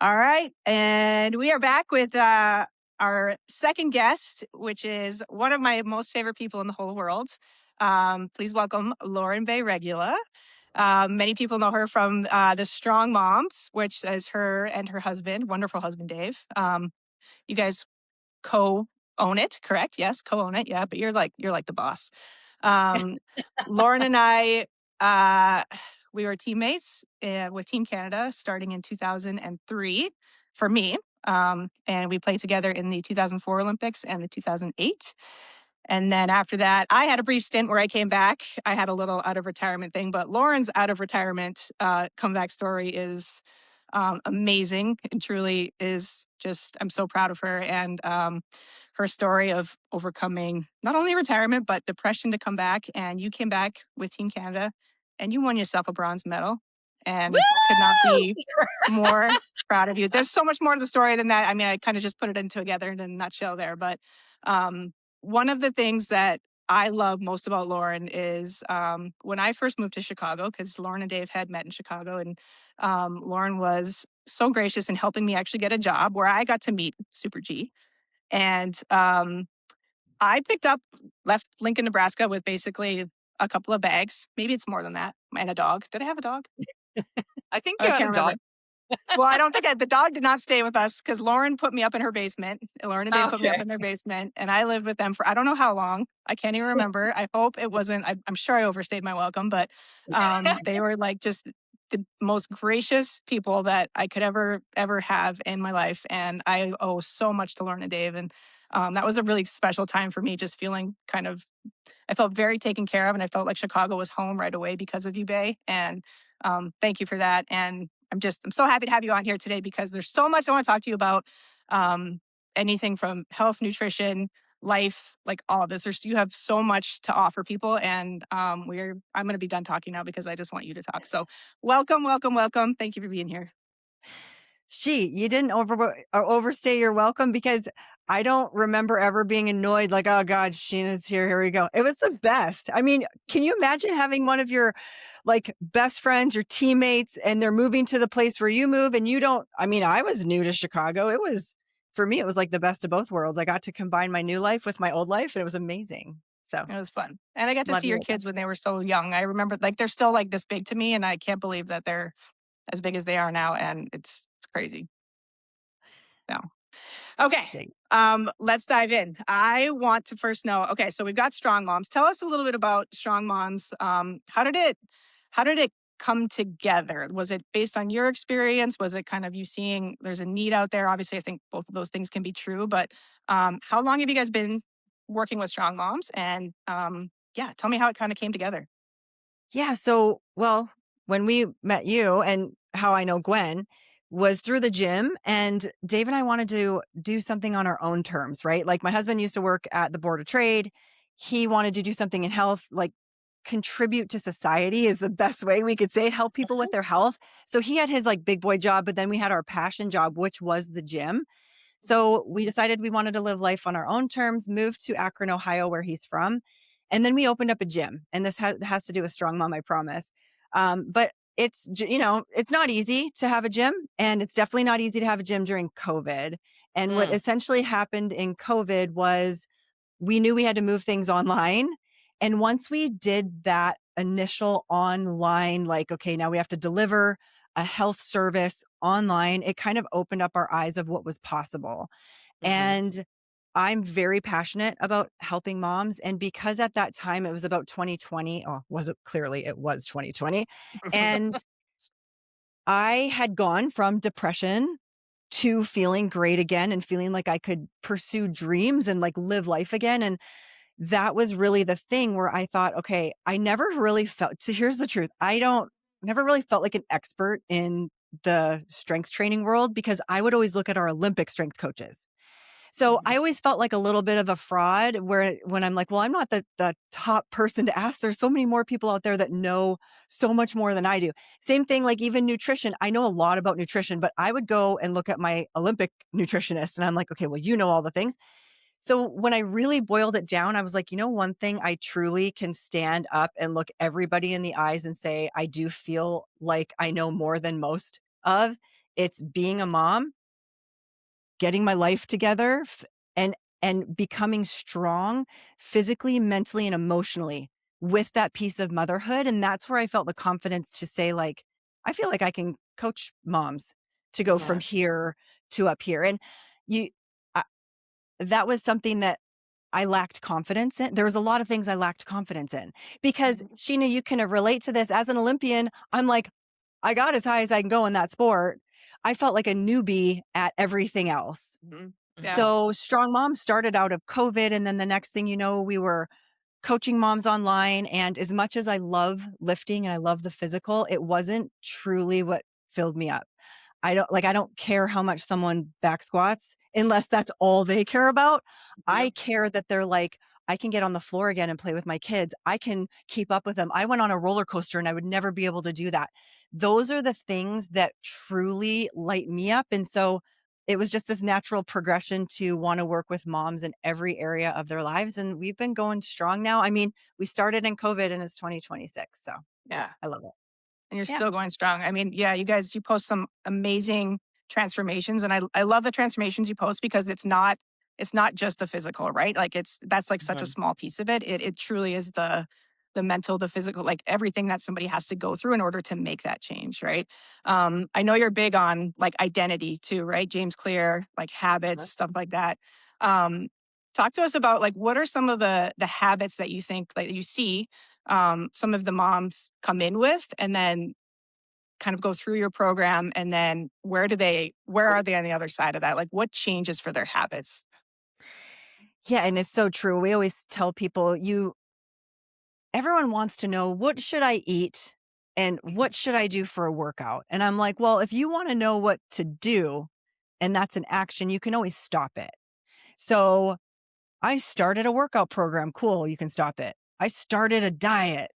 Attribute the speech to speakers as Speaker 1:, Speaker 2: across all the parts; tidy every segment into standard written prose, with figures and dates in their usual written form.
Speaker 1: All right. And we are back with our second guest, which is one of my most favorite people in the whole world. Please welcome Lauren Bay Regula. Many people know her from the Strong Moms, which is her and her husband, wonderful husband, Dave. You guys co-own it, correct? Yes, co-own it. Yeah, but you're like the boss. Um, Lauren and I, we were teammates with Team Canada starting in 2003 for me. And we played together in the 2004 Olympics and the 2008. And then after that, I had a brief stint where I came back. I had a little out of retirement thing, but Lauren's out of retirement comeback story is amazing and truly is just, I'm so proud of her. And her story of overcoming not only retirement, but depression to come back. And you came back with Team Canada and you won yourself a bronze medal and could not
Speaker 2: Woo!
Speaker 1: be more proud of you. There's so much more to the story than that. I mean, I kind of just put it in together in a nutshell there, but one of the things that I love most about Lauren is when I first moved to Chicago, because Lauren and Dave had met in Chicago, and Lauren was so gracious in helping me actually get a job where I got to meet Super G. And I left Lincoln, Nebraska with basically a couple of bags. Maybe it's more than that. And a dog. Did I have a dog?
Speaker 2: I think
Speaker 1: I
Speaker 2: you had
Speaker 1: can't
Speaker 2: a
Speaker 1: remember.
Speaker 2: dog.
Speaker 1: Well, I don't think the dog did not stay with us because Lauren put me up in her basement. Lauren and Dave put me up
Speaker 2: Okay.
Speaker 1: in their basement, and I lived with them for I don't know how long. I can't even remember. I hope it wasn't. I'm sure I overstayed my welcome, but they were like just the most gracious people that I could ever have in my life, and I owe so much to Lauren and Dave. And that was a really special time for me, just feeling kind of. I felt very taken care of, and I felt like Chicago was home right away because of you, Bay. And thank you for that. And I'm so happy to have you on here today because there's so much I want to talk to you about. Um, Anything from health, nutrition, life, like all of this. You have so much to offer people, and I'm going to be done talking now because I just want you to talk. So welcome, welcome, welcome. Thank you for being here.
Speaker 3: You didn't overstay your welcome because I don't remember ever being annoyed like, oh God, Sheena's here. Here we go. It was the best. I mean, can you imagine having one of your like best friends, your teammates, and they're moving to the place where you move and you don't, I mean, I was new to Chicago. For me, it was like the best of both worlds. I got to combine my new life with my old life and it was amazing. So
Speaker 1: It was fun. And I got to
Speaker 3: love
Speaker 1: see your
Speaker 3: you.
Speaker 1: kids when they were so young. I remember like they're still like this big to me, and I can't believe that they're as big as they are now. And it's crazy. No. Okay.
Speaker 3: Thanks.
Speaker 1: Let's dive in. I want to first know, okay, so we've got Strong Moms. Tell us a little bit about Strong Moms. How did it come together? Was it based on your experience? Was it kind of you seeing there's a need out there? Obviously, I think both of those things can be true, but how long have you guys been working with Strong Moms? And yeah, tell me how it kind of came together.
Speaker 3: Yeah. So, well, when we met you and how I know Gwen was through the gym, and Dave and I wanted to do something on our own terms, right? Like my husband used to work at the Board of Trade. He wanted to do something in health, like contribute to society is the best way we could say it, help people with their health. So he had his like big boy job, but then we had our passion job, which was the gym. So we decided we wanted to live life on our own terms, moved to Akron, Ohio, where he's from. And then we opened up a gym. And this has to do with Strong Mom, I promise. But it's not easy to have a gym. And it's definitely not easy to have a gym during COVID. And what essentially happened in COVID was we knew we had to move things online. And once we did that initial online, like, okay, now we have to deliver a health service online, it kind of opened up our eyes of what was possible.
Speaker 1: Mm-hmm.
Speaker 3: And I'm very passionate about helping moms. And because at that time it was about 2020, it was 2020. And I had gone from depression to feeling great again and feeling like I could pursue dreams and like live life again. And that was really the thing where I thought, okay, I never really felt, so here's the truth. Never really felt like an expert in the strength training world because I would always look at our Olympic strength coaches. So I always felt like a little bit of a fraud when I'm like, well, I'm not the top person to ask. There's so many more people out there that know so much more than I do. Same thing, like even nutrition. I know a lot about nutrition, but I would go and look at my Olympic nutritionist and I'm like, okay, well, you know all the things. So when I really boiled it down, I was like, one thing I truly can stand up and look everybody in the eyes and say, I do feel like I know more than most of It's being a mom, getting my life together, and becoming strong physically, mentally, and emotionally with that piece of motherhood. And that's where I felt the confidence to say, like, I feel like I can coach moms to go from here to up here. And you, I, that was something that I lacked confidence in. There was a lot of things I lacked confidence in because Sheena, you can relate to this as an Olympian. I'm like, I got as high as I can go in that sport. I felt like a newbie at everything else.
Speaker 1: Yeah.
Speaker 3: So Strong Mom started out of COVID. And then the next thing you know, we were coaching moms online. And as much as I love lifting and I love the physical, it wasn't truly what filled me up. I don't care how much someone back squats unless that's all they care about. I care that they're like, I can get on the floor again and play with my kids. I can keep up with them. I went on a roller coaster and I would never be able to do that. Those are the things that truly light me up. And so it was just this natural progression to want to work with moms in every area of their lives. And we've been going strong now. I mean, we started in COVID and it's 2026. So
Speaker 1: Yeah.
Speaker 3: I love it.
Speaker 1: And you're
Speaker 3: Yeah.
Speaker 1: still going strong. I mean, yeah, you guys, you post some amazing transformations, and I love the transformations you post because it's not just the physical, right? Like that's like such a small piece of it. It truly is the mental, the physical, like everything that somebody has to go through in order to make that change, right? I know you're big on like identity too, right? James Clear, like habits, stuff like that. Um, Talk to us about like what are some of the habits that you think like you see some of the moms come in with, and then kind of go through your program, and then where are they on the other side of that? Like what changes for their habits?
Speaker 3: Yeah. And it's so true. We always tell people everyone wants to know, what should I eat and what should I do for a workout? And I'm like, well, if you want to know what to do and that's an action, you can always stop it. So I started a workout program. Cool. You can stop it. I started a diet.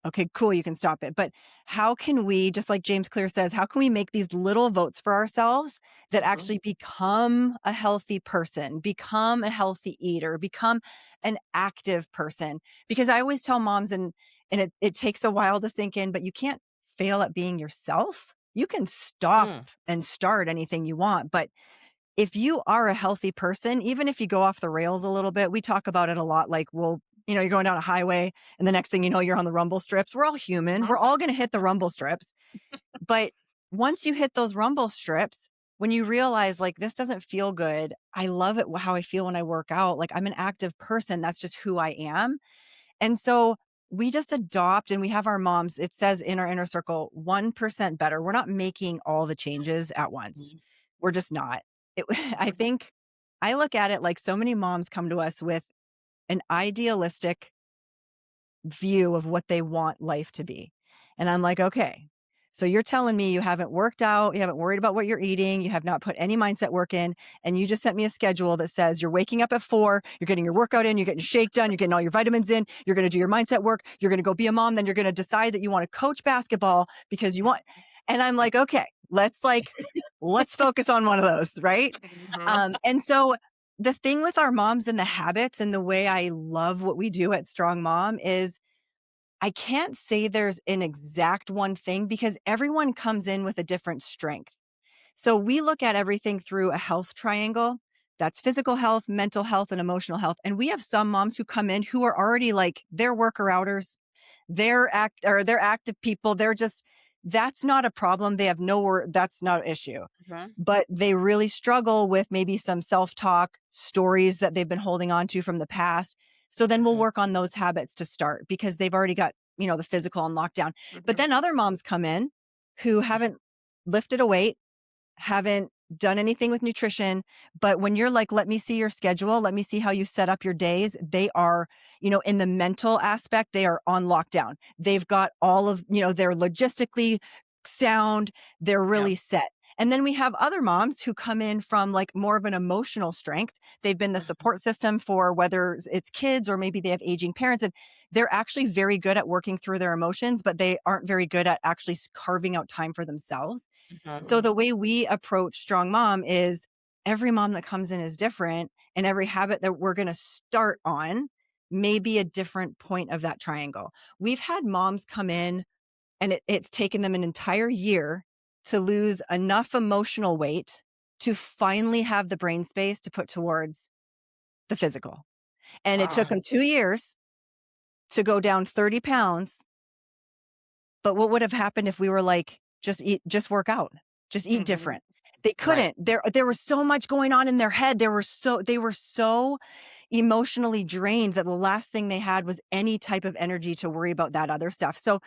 Speaker 3: Okay, cool. You can stop it. But how can we, just like James Clear says, how can we make these little votes for ourselves that actually become a healthy person, become a healthy eater, become an active person? Because I always tell moms, and it takes a while to sink in, but you can't fail at being yourself. You can stop and start anything you want. But if you are a healthy person, even if you go off the rails a little bit, we talk about it a lot. Like, well, you're going down a highway and the next thing you know, you're on the rumble strips. We're all human. We're all going to hit the rumble strips. But once you hit those rumble strips, when you realize like, this doesn't feel good. I love it how I feel when I work out. Like I'm an active person. That's just who I am. And so we just adopt and we have our moms, it says in our inner circle, 1% better. We're not making all the changes at once. We're just not. I think I look at it like so many moms come to us with an idealistic view of what they want life to be. And I'm like, okay, so you're telling me you haven't worked out, you haven't worried about what you're eating, you have not put any mindset work in, and you just sent me a schedule that says you're waking up at 4, you're getting your workout in, you're getting your shake done, you're getting all your vitamins in, you're going to do your mindset work, you're going to go be a mom, then you're going to decide that you want to coach basketball because you want. And I'm like, okay, let's focus on one of those, right? And so the thing with our moms and the habits and the way I love what we do at Strong Mom is I can't say there's an exact one thing because everyone comes in with a different strength. So we look at everything through a health triangle. That's physical health, mental health, and emotional health. And we have some moms who come in who are already like, they're worker outers, they're active people. That's not a problem. They have that's not an issue. But they really struggle with maybe some self-talk stories that they've been holding on to from the past. So then we'll work on those habits to start because they've already got, the physical on lockdown. But then other moms come in who haven't lifted a weight, haven't done anything with nutrition. But when you're like, let me see your schedule, let me see how you set up your days, they are, in the mental aspect, they are on lockdown. They've got all of, they're logistically sound, they're really set. And then we have other moms who come in from like more of an emotional strength. They've been the support system for whether it's kids or maybe they have aging parents. And they're actually very good at working through their emotions, but they aren't very good at actually carving out time for themselves. So the way we approach Strong Mom is every mom that comes in is different, and every habit that we're going to start on may be a different point of that triangle. We've had moms come in and it's taken them an entire year to lose enough emotional weight to finally have the brain space to put towards the physical. And it took
Speaker 1: Wow.
Speaker 3: him 2 years to go down 30 pounds. But what would have happened if we were like, just work out, just eat different? They
Speaker 2: Right.
Speaker 3: couldn't. There was so much going on in their head. They were so emotionally drained that the last thing they had was any type of energy to worry about that other stuff. So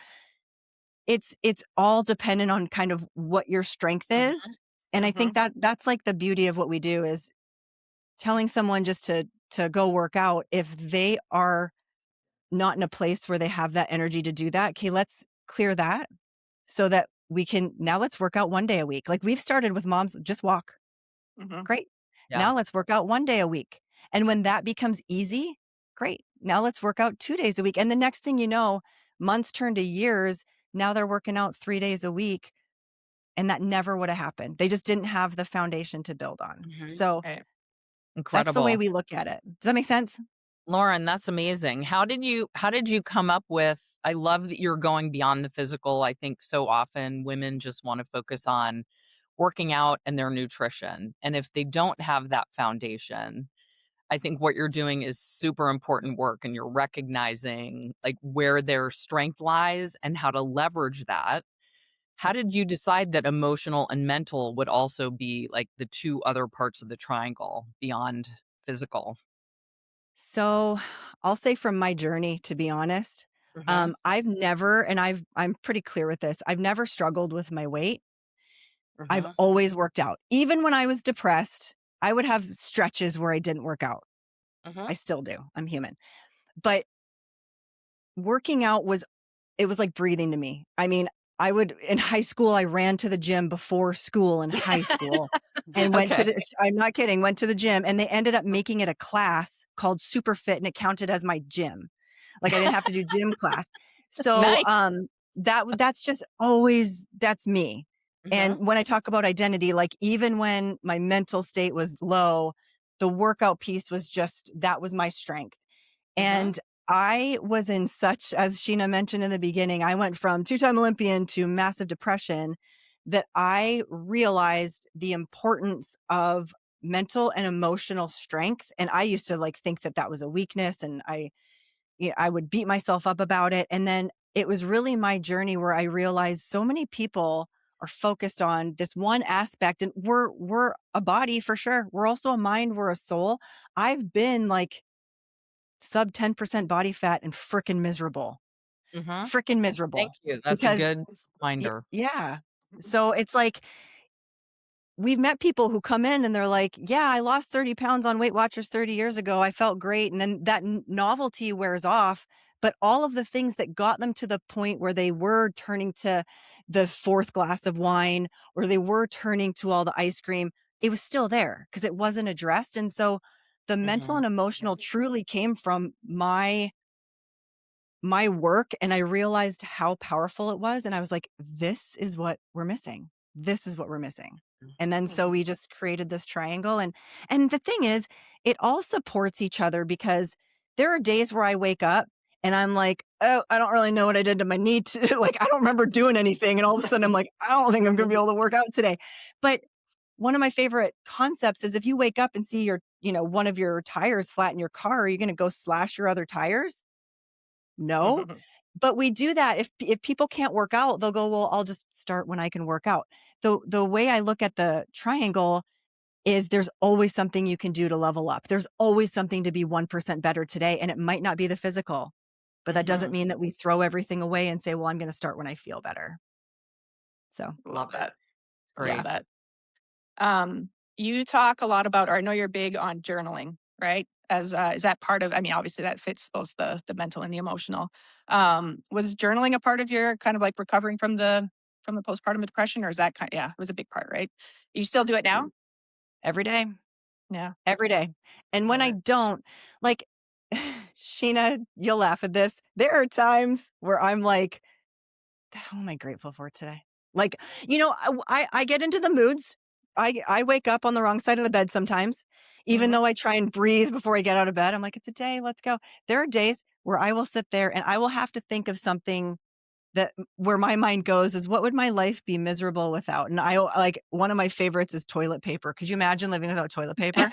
Speaker 3: it's all dependent on kind of what your strength is. And I think that that's like the beauty of what we do is telling someone just to go work out. If they are not in a place where they have that energy to do that, okay, let's clear that so that we can, now let's work out 1 day a week. Like we've started with moms, just walk. Great.
Speaker 2: Yeah.
Speaker 3: Now let's work out 1 day a week. And when that becomes easy, great. Now let's work out 2 days a week. And the next thing you know, months turn to years. Now they're working out 3 days a week. And that never would have happened. They just didn't have the foundation to build on. So
Speaker 1: Right.
Speaker 3: that's the way
Speaker 2: Incredible.
Speaker 3: we look at it. Does that make sense?
Speaker 2: Lauren, that's amazing. How did you come up with, I love that you're going beyond the physical. I think so often women just want to focus on working out and their nutrition. And if they don't have that foundation, I think what you're doing is super important work, and you're recognizing like where their strength lies and how to leverage that. How did you decide that emotional and mental would also be like the two other parts of the triangle beyond physical?
Speaker 3: So I'll say from my journey, to be honest, I've never, and I'm pretty clear with this, I've never struggled with my weight. I've always worked out. Even when I was depressed, I would have stretches where I didn't work out. I still do. I'm human. But working out it was like breathing to me. I mean, in high school, I ran to the gym before school in high school and I'm not kidding, went to the gym, and they ended up making it a class called Super Fit, and it counted as my gym. Like I didn't have to do gym class. So,
Speaker 2: Nice.
Speaker 3: that's just always, that's me. And when I talk about identity, like even when my mental state was low, the workout piece was that was my strength. And I was in such, as Sheena mentioned in the beginning, I went from 2-time Olympian to massive depression, that I realized the importance of mental and emotional strength. And I used to like think that was a weakness, and I would beat myself up about it. And then it was really my journey where I realized so many people are focused on this one aspect, and we're a body for sure. We're also a mind, we're a soul. I've been like sub 10% body fat and freaking miserable. Freaking miserable.
Speaker 2: Thank you. That's a
Speaker 3: Because
Speaker 2: good reminder.
Speaker 3: yeah. So it's like we've met people who come in and they're like, yeah, I lost 30 pounds on Weight Watchers 30 years ago. I felt great. And then that novelty wears off. But all of the things that got them to the point where they were turning to the fourth glass of wine, or they were turning to all the ice cream, it was still there because it wasn't addressed. And so the mental and emotional truly came from my work, and I realized how powerful it was. And I was like, this is what we're missing. This is what we're missing. And then so we just created this triangle. And the thing is, it all supports each other, because there are days where I wake up and I'm like, oh, I don't really know what I did to my knee. Like, I don't remember doing anything. And all of a sudden I'm like, I don't think I'm going to be able to work out today. But one of my favorite concepts is, if you wake up and see one of your tires flat in your car, are you going to go slash your other tires? No. But we do that. If people can't work out, they'll go, well, I'll just start when I can work out. The way I look at the triangle is, there's always something you can do to level up. There's always something to be 1% better today. And it might not be the physical, but that doesn't mean that we throw everything away and say, well, I'm going to start when I feel better. So
Speaker 1: Love that.
Speaker 2: Great.
Speaker 1: Love that. You talk a lot about, or I know you're big on journaling, right? Is that part of, I mean, obviously that fits both the mental and the emotional. Was journaling a part of your kind of like recovering from the postpartum depression, or is that yeah, it was a big part, right? You still do it now?
Speaker 3: every day,
Speaker 1: Yeah.
Speaker 3: every day. And when I don't, like, Sheena, you'll laugh at this. There are times where I'm like, what am I grateful for today? Like, I get into the moods. I wake up on the wrong side of the bed sometimes, even though I try and breathe before I get out of bed. I'm like, it's a day, let's go. There are days where I will sit there and I will have to think of something that where my mind goes is, what would my life be miserable without? And I like, one of my favorites is toilet paper. Could you imagine living without toilet paper?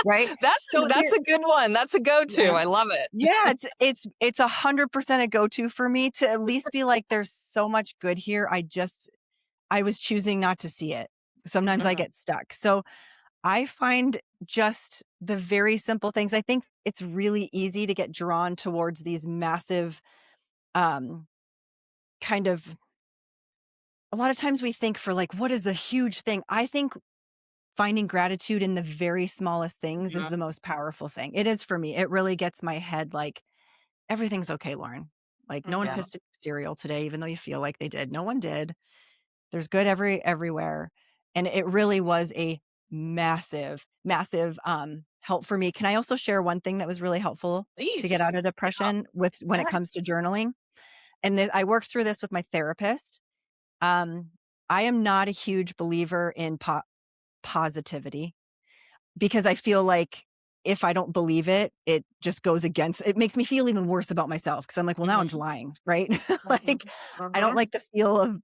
Speaker 3: Right. So
Speaker 2: That's a good one. That's a go-to.
Speaker 3: yeah,
Speaker 2: I love it.
Speaker 3: yeah, it's 100% a go-to for me to at least be like, there's so much good here. I was choosing not to see it. Sometimes I
Speaker 2: Mhm.
Speaker 3: get stuck. So I find just the very simple things. I think it's really easy to get drawn towards these massive, um, kind of, a lot of times we think for like, what is the huge thing? I think finding gratitude in the very smallest things is
Speaker 2: Mhm.
Speaker 3: the most powerful thing. It is for me. It really gets my head like, everything's okay, Lauren. Like, no one
Speaker 2: Yeah.
Speaker 3: pissed in your cereal today, even though you feel like they did. No one did. There's good everywhere. And it really was a massive, massive help for me. Can I also share one thing that was really helpful to get
Speaker 1: Please.
Speaker 3: out of depression with when it
Speaker 1: Yeah.
Speaker 3: comes to journaling? And I worked through this with my therapist. Um, I am not a huge believer in positivity, because I feel like if I don't believe it, it just goes against, it makes me feel even worse about myself, because I'm like, well, now I'm just
Speaker 2: Mhm.
Speaker 3: lying, right? Like,
Speaker 2: Mhm.
Speaker 3: I don't
Speaker 2: Mhm.
Speaker 3: like the feel of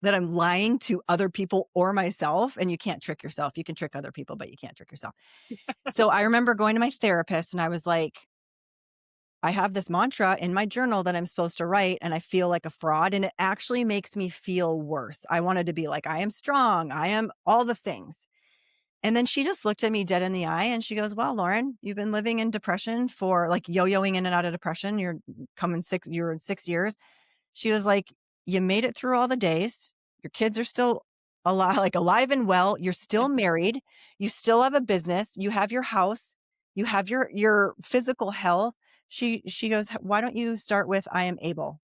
Speaker 3: that I'm lying to other people or myself. And you can't trick yourself. You can trick other people, but you can't trick yourself. So I remember going to my therapist and I was like, I have this mantra in my journal that I'm supposed to write, and I feel like a fraud. And it actually makes me feel worse. I wanted to be like, I am strong. I am all the things. And then she just looked at me dead in the eye and she goes, well, Lauren, you've been living in depression for like yo-yoing in and out of depression. You're in 6 years. She was like, you made it through all the days. Your kids are still alive, like alive and well. You're still married. You still have a business. You have your house. You have your physical health. She goes, why don't you start with, I am able?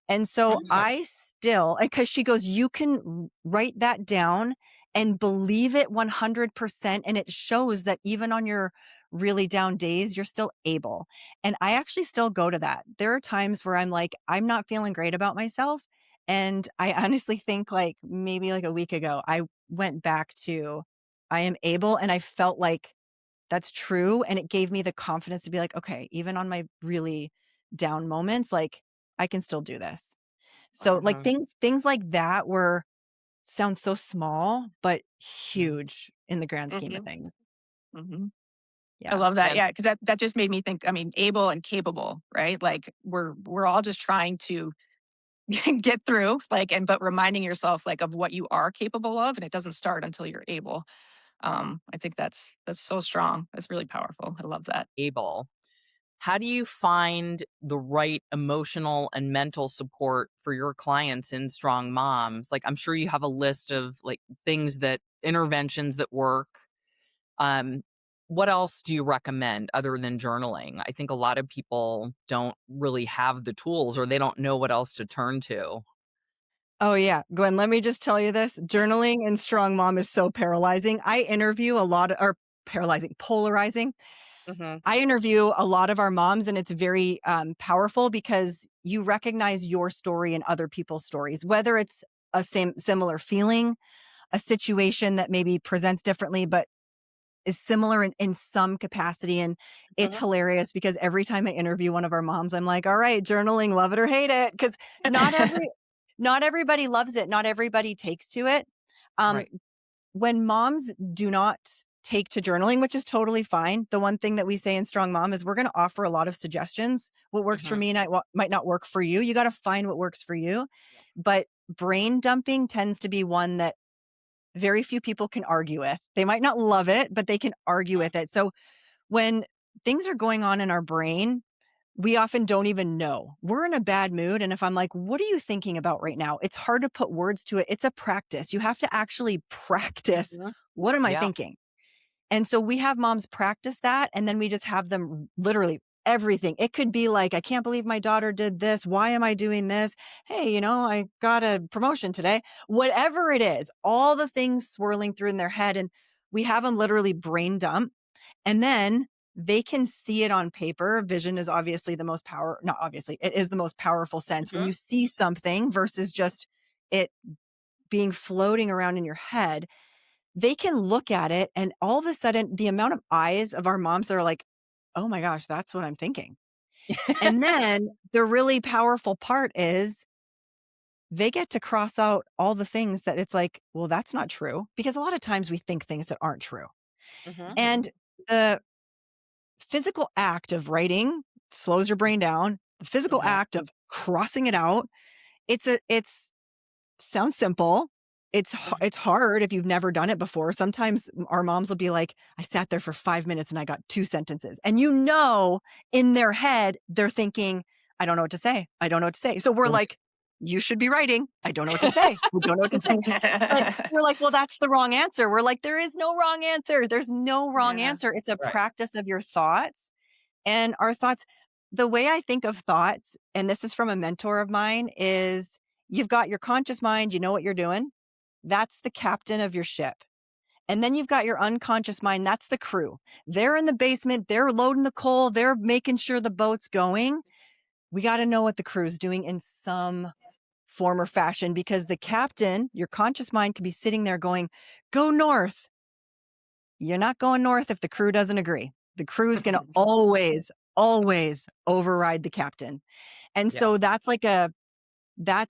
Speaker 3: And so
Speaker 2: Mhm.
Speaker 3: I still, because she goes, you can write that down and believe it 100%. And it shows that even on your really down days, you're still able. And I actually still go to that. There are times where I'm like, I'm not feeling great about myself. And I honestly think like maybe like a week ago, I went back to, I am able. And I felt like that's true. And it gave me the confidence to be like, okay, even on my really down moments, like I can still do this. So like
Speaker 2: Mhm.
Speaker 3: things like that were sound so small, but
Speaker 2: Mhm.
Speaker 3: huge in the grand scheme of
Speaker 1: Mhm.
Speaker 3: things.
Speaker 1: Mhm. I
Speaker 3: Yeah.
Speaker 1: love that.
Speaker 2: And
Speaker 1: Yeah, because that just made me think. I mean, able and capable, right? Like we're all just trying to get through, like, and but reminding yourself like of what you are capable of, and it doesn't start until you're able. I think that's so strong. That's really powerful. I love that.
Speaker 2: able. How do you find the right emotional and mental support for your clients in Strong Moms? Like, I'm sure you have a list of like things that interventions that work. Um, what else do you recommend other than journaling? I think a lot of people don't really have the tools or they don't know what else to turn to.
Speaker 3: Oh yeah. Gwen, let me just tell you this. Journaling and strong mom is so paralyzing. I interview a lot of, or paralyzing, polarizing.
Speaker 2: Mhm.
Speaker 3: I interview a lot of our moms, and it's very powerful because you recognize your story and other people's stories, whether it's a similar feeling, a situation that maybe presents differently, but is similar in some capacity. And it's
Speaker 2: Mhm.
Speaker 3: hilarious because every time I interview one of our moms, I'm like, all right, journaling, love it or hate it. Cause not every, not everybody loves it. Not everybody takes to it. Um,
Speaker 2: Right.
Speaker 3: when moms do not take to journaling, which is totally fine, the one thing that we say in Strong Mom is we're going to offer a lot of suggestions. What works for
Speaker 2: Mhm.
Speaker 3: me might not work for you. You got to find what works for you. But brain dumping tends to be one that very few people can argue with. They might not love it, but they can argue with it. So when things are going on in our brain, we often don't even know. We're in a bad mood. And if I'm like, what are you thinking about right now? It's hard to put words to it. It's a practice. You have to actually practice.
Speaker 2: Mhm.
Speaker 3: What am I
Speaker 2: Yeah.
Speaker 3: thinking? And so we have moms practice that. And then we just have them literally everything. It could be like, I can't believe my daughter did this. Why am I doing this? Hey, I got a promotion today. Whatever it is, all the things swirling through in their head. And we have them literally brain dump. And then they can see it on paper. Vision is obviously not obviously, it is the most powerful sense when
Speaker 2: Mhm.
Speaker 3: you see something versus just it being floating around in your head. They can look at it and all of a sudden the amount of eyes of our moms that are like, oh my gosh, that's what I'm thinking. And then the really powerful part is they get to cross out all the things that it's like, well, that's not true. Because a lot of times we think things that aren't true.
Speaker 2: Mhm.
Speaker 3: And the physical act of writing slows your brain down. The physical
Speaker 2: Mhm.
Speaker 3: act of crossing it out, it's sounds simple.
Speaker 2: Mhm.
Speaker 3: It's hard if you've never done it before. Sometimes our moms will be like, I sat there for 5 minutes and I got 2 sentences. And in their head, they're thinking, I don't know what to say. I don't know what to say. So we're like, you should be writing. I don't know what to say. I don't know what to say. But we're like, well, that's the wrong answer. We're like, there is no wrong answer. There's no wrong
Speaker 1: Yeah.
Speaker 3: answer. It's a
Speaker 2: Right.
Speaker 3: practice of your thoughts. And our thoughts, the way I think of thoughts, and this is from a mentor of mine, is you've got your conscious mind, you know what you're doing. That's the captain of your ship. And then you've got your unconscious mind, that's the crew. They're in the basement, they're loading the coal, they're making sure the boat's going. We got to know what the crew's doing in some form or fashion because the captain, your conscious mind, could be sitting there going, go north. You're not going north if the crew doesn't agree. The crew's going to always, always override the captain. And
Speaker 2: Yeah.
Speaker 3: so that's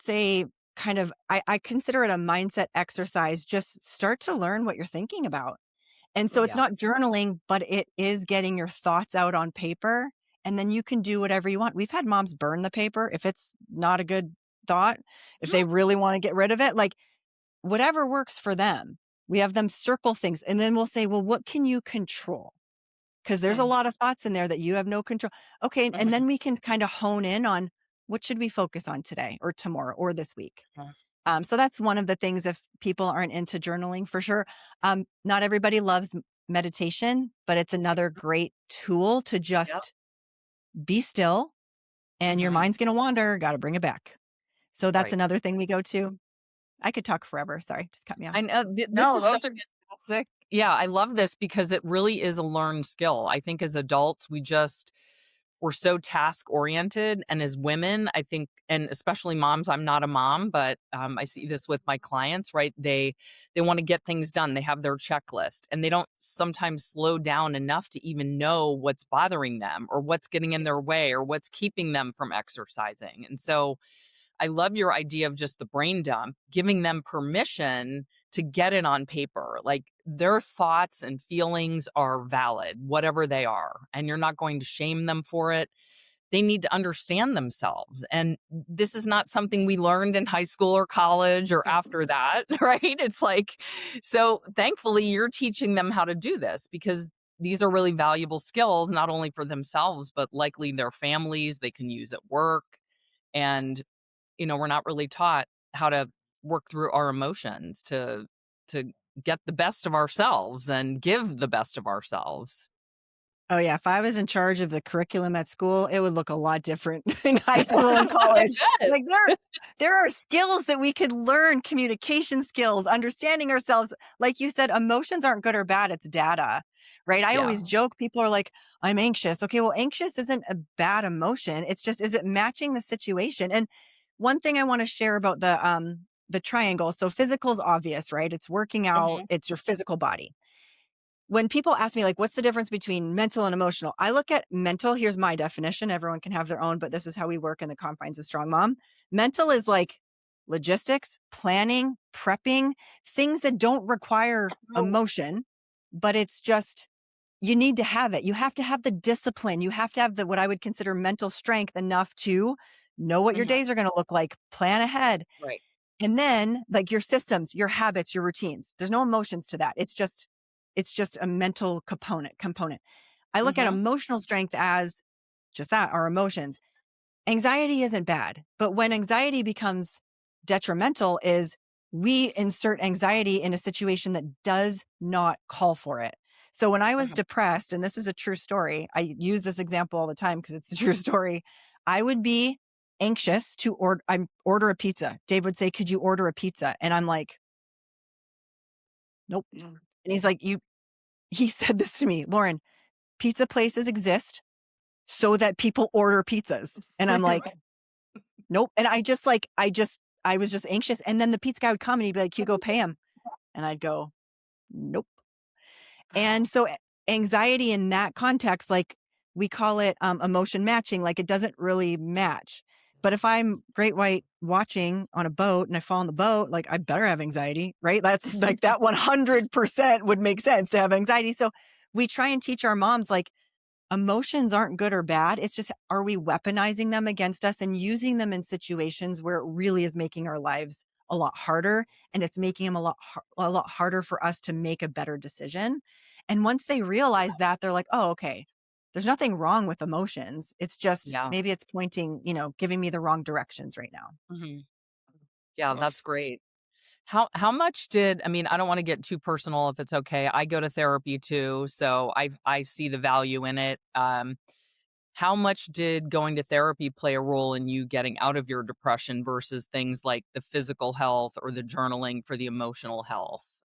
Speaker 3: a kind of, I consider it a mindset exercise. Just start to learn what you're thinking about. And so it's
Speaker 2: Yeah.
Speaker 3: not journaling, but it is getting your thoughts out on paper. And then you can do whatever you want. We've had moms burn the paper if it's not a good thought, if they really want to get rid of it, like whatever works for them. We have them circle things and then we'll say, well, what can you control? Because there's a lot of thoughts in there that you have no control. Okay. And
Speaker 2: Mhm.
Speaker 3: then we can kind of hone in on what should we focus on today or tomorrow or this week.
Speaker 2: Mhm.
Speaker 3: So that's one of the things if people aren't into journaling for sure. Not everybody loves meditation, but it's another great tool to
Speaker 2: Yep.
Speaker 3: just be still and your
Speaker 2: Mhm.
Speaker 3: mind's going to wander. Got to bring it back. So that's
Speaker 2: Right.
Speaker 3: another thing we go to. I could talk forever. Sorry, just cut me off.
Speaker 2: I know this
Speaker 1: No,
Speaker 2: is so
Speaker 1: those are
Speaker 2: fantastic. Yeah, I love this because it really is a learned skill. I think as adults, we're so task oriented, and as women, I think, and especially moms. I'm not a mom, but I see this with my clients. Right? They want to get things done. They have their checklist, and they don't sometimes slow down enough to even know what's bothering them, or what's getting in their way, or what's keeping them from exercising. And so I love your idea of just the brain dump, giving them permission to get it on paper. Like their thoughts and feelings are valid, whatever they are, and you're not going to shame them for it. They need to understand themselves. And this is not something we learned in high school or college or after that, right? It's like, so thankfully, you're teaching them how to do this because these are really valuable skills, not only for themselves, but likely their families, they can use at work. And we're not really taught how to work through our emotions to get the best of ourselves and give the best of ourselves.
Speaker 3: Oh yeah, if I was in charge of the curriculum at school, it would look a lot different in high school and college.
Speaker 2: Good.
Speaker 3: Like there are skills that we could learn, communication skills, understanding ourselves. Like you said, emotions aren't good or bad, it's data. Right? I
Speaker 2: Yeah.
Speaker 3: always joke people are like, "I'm anxious." Okay, well, anxious isn't a bad emotion. It's just is it matching the situation? And one thing I want to share about the triangle. So physical's obvious, right? It's working out,
Speaker 2: Mhm.
Speaker 3: it's your physical body. When people ask me like what's the difference between mental and emotional, I look at mental. Here's my definition, everyone can have their own, but this is how we work in the confines of Strong Mom. Mental is like logistics, planning, prepping, things that don't require
Speaker 2: Oh.
Speaker 3: emotion, but it's just you need to have it. You have to have the discipline. You have to have the what I would consider mental strength enough to know what your
Speaker 2: Mhm.
Speaker 3: days are going to look like, plan ahead.
Speaker 2: Right.
Speaker 3: And then like your systems, your habits, your routines. There's no emotions to that. It's just a mental component. I look at
Speaker 2: Mhm.
Speaker 3: emotional strength as just that, our emotions. Anxiety isn't bad, but when anxiety becomes detrimental is we insert anxiety in a situation that does not call for it. So when I was
Speaker 2: Mhm.
Speaker 3: depressed, and this is a true story, I use this example all the time because it's a true story. I would be anxious to order a pizza. Dave would say, "Could you order a pizza?" And I'm like, "Nope."
Speaker 1: Mm.
Speaker 3: And he's like, he said this to me, "Lauren, pizza places exist so that people order pizzas." And I'm like, nope. And I was just anxious. And then the pizza guy would come and he'd be like, "Hugo, pay him." And I'd go, "Nope." And so anxiety in that context, like we call it emotion matching. Like it doesn't really match. But if I'm great white watching on a boat and I fall in the boat, like I better have anxiety, right? That's like that 100% would make sense to have anxiety. So we try and teach our moms like emotions aren't good or bad. It's just, are we weaponizing them against us and using them in situations where it really is making our lives a lot harder, and it's making them a lot harder for us to make a better decision. And once they realize that, they're like, oh, okay, there's nothing wrong with emotions. It's just
Speaker 2: Yeah.
Speaker 3: maybe it's pointing, giving me the wrong directions right now.
Speaker 2: Mhm. Yeah,
Speaker 1: Oof.
Speaker 2: that's great. How much did I mean, I don't wanna get too personal if it's okay. I go to therapy too, so I see the value in it. How much did going to therapy play a role in you getting out of your depression versus things like the physical health or the journaling for the emotional health?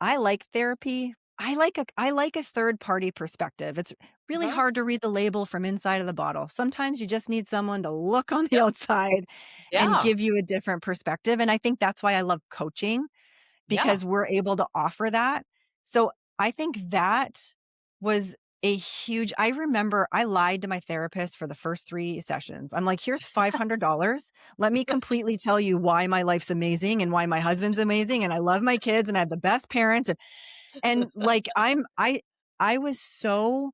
Speaker 3: I like therapy. I like a third party perspective. It's really
Speaker 2: Mhm.
Speaker 3: hard to read the label from inside of the bottle. Sometimes you just need someone to look on the
Speaker 2: Yep.
Speaker 3: outside and
Speaker 2: Yeah.
Speaker 3: give you a different perspective. And I think that's why I love coaching,
Speaker 2: Yeah.
Speaker 3: because we're able to offer that. So I think that was a huge I remember I lied to my therapist for the first 3 sessions. I'm like, "Here's $500. Let me completely tell you why my life's amazing and why my husband's amazing and I love my kids and I have the best parents." And like I was so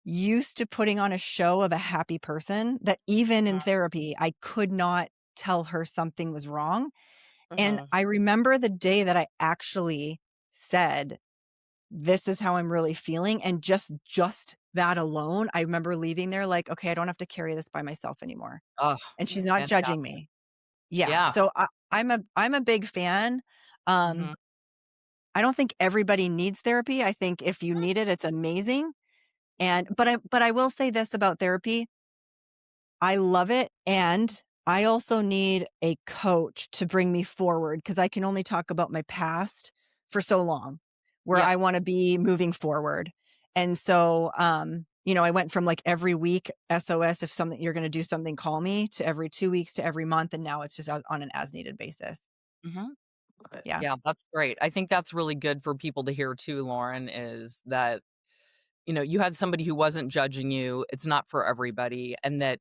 Speaker 3: used to putting on a show of a happy person that even in
Speaker 2: Mhm.
Speaker 3: therapy, I could not tell her something was wrong. And
Speaker 2: Mhm.
Speaker 3: I remember the day that I actually said, "This is how I'm really feeling." And just that alone, I remember leaving there like, "Okay, I don't have to carry this by myself anymore."
Speaker 2: Oh,
Speaker 3: And she's not judging
Speaker 2: fantastic.
Speaker 3: me. Yeah.
Speaker 2: Yeah.
Speaker 3: So I'm a big fan. Um,
Speaker 2: Mhm.
Speaker 3: I don't think everybody needs therapy. I think if you need it, it's amazing. But I will say this about therapy. I love it, and I also need a coach to bring me forward because I can only talk about my past for so long, where
Speaker 2: Yeah.
Speaker 3: I wanna be moving forward. And so, I went from, like, every week, SOS, if something you're gonna do something, call me, to every 2 weeks, to every month, and now it's just on an as-needed basis.
Speaker 2: Mhm.
Speaker 1: But
Speaker 3: Yeah.
Speaker 2: Yeah, that's great. I think that's really good for people to hear too, Lauren, is that, you had somebody who wasn't judging you. It's not for everybody, and that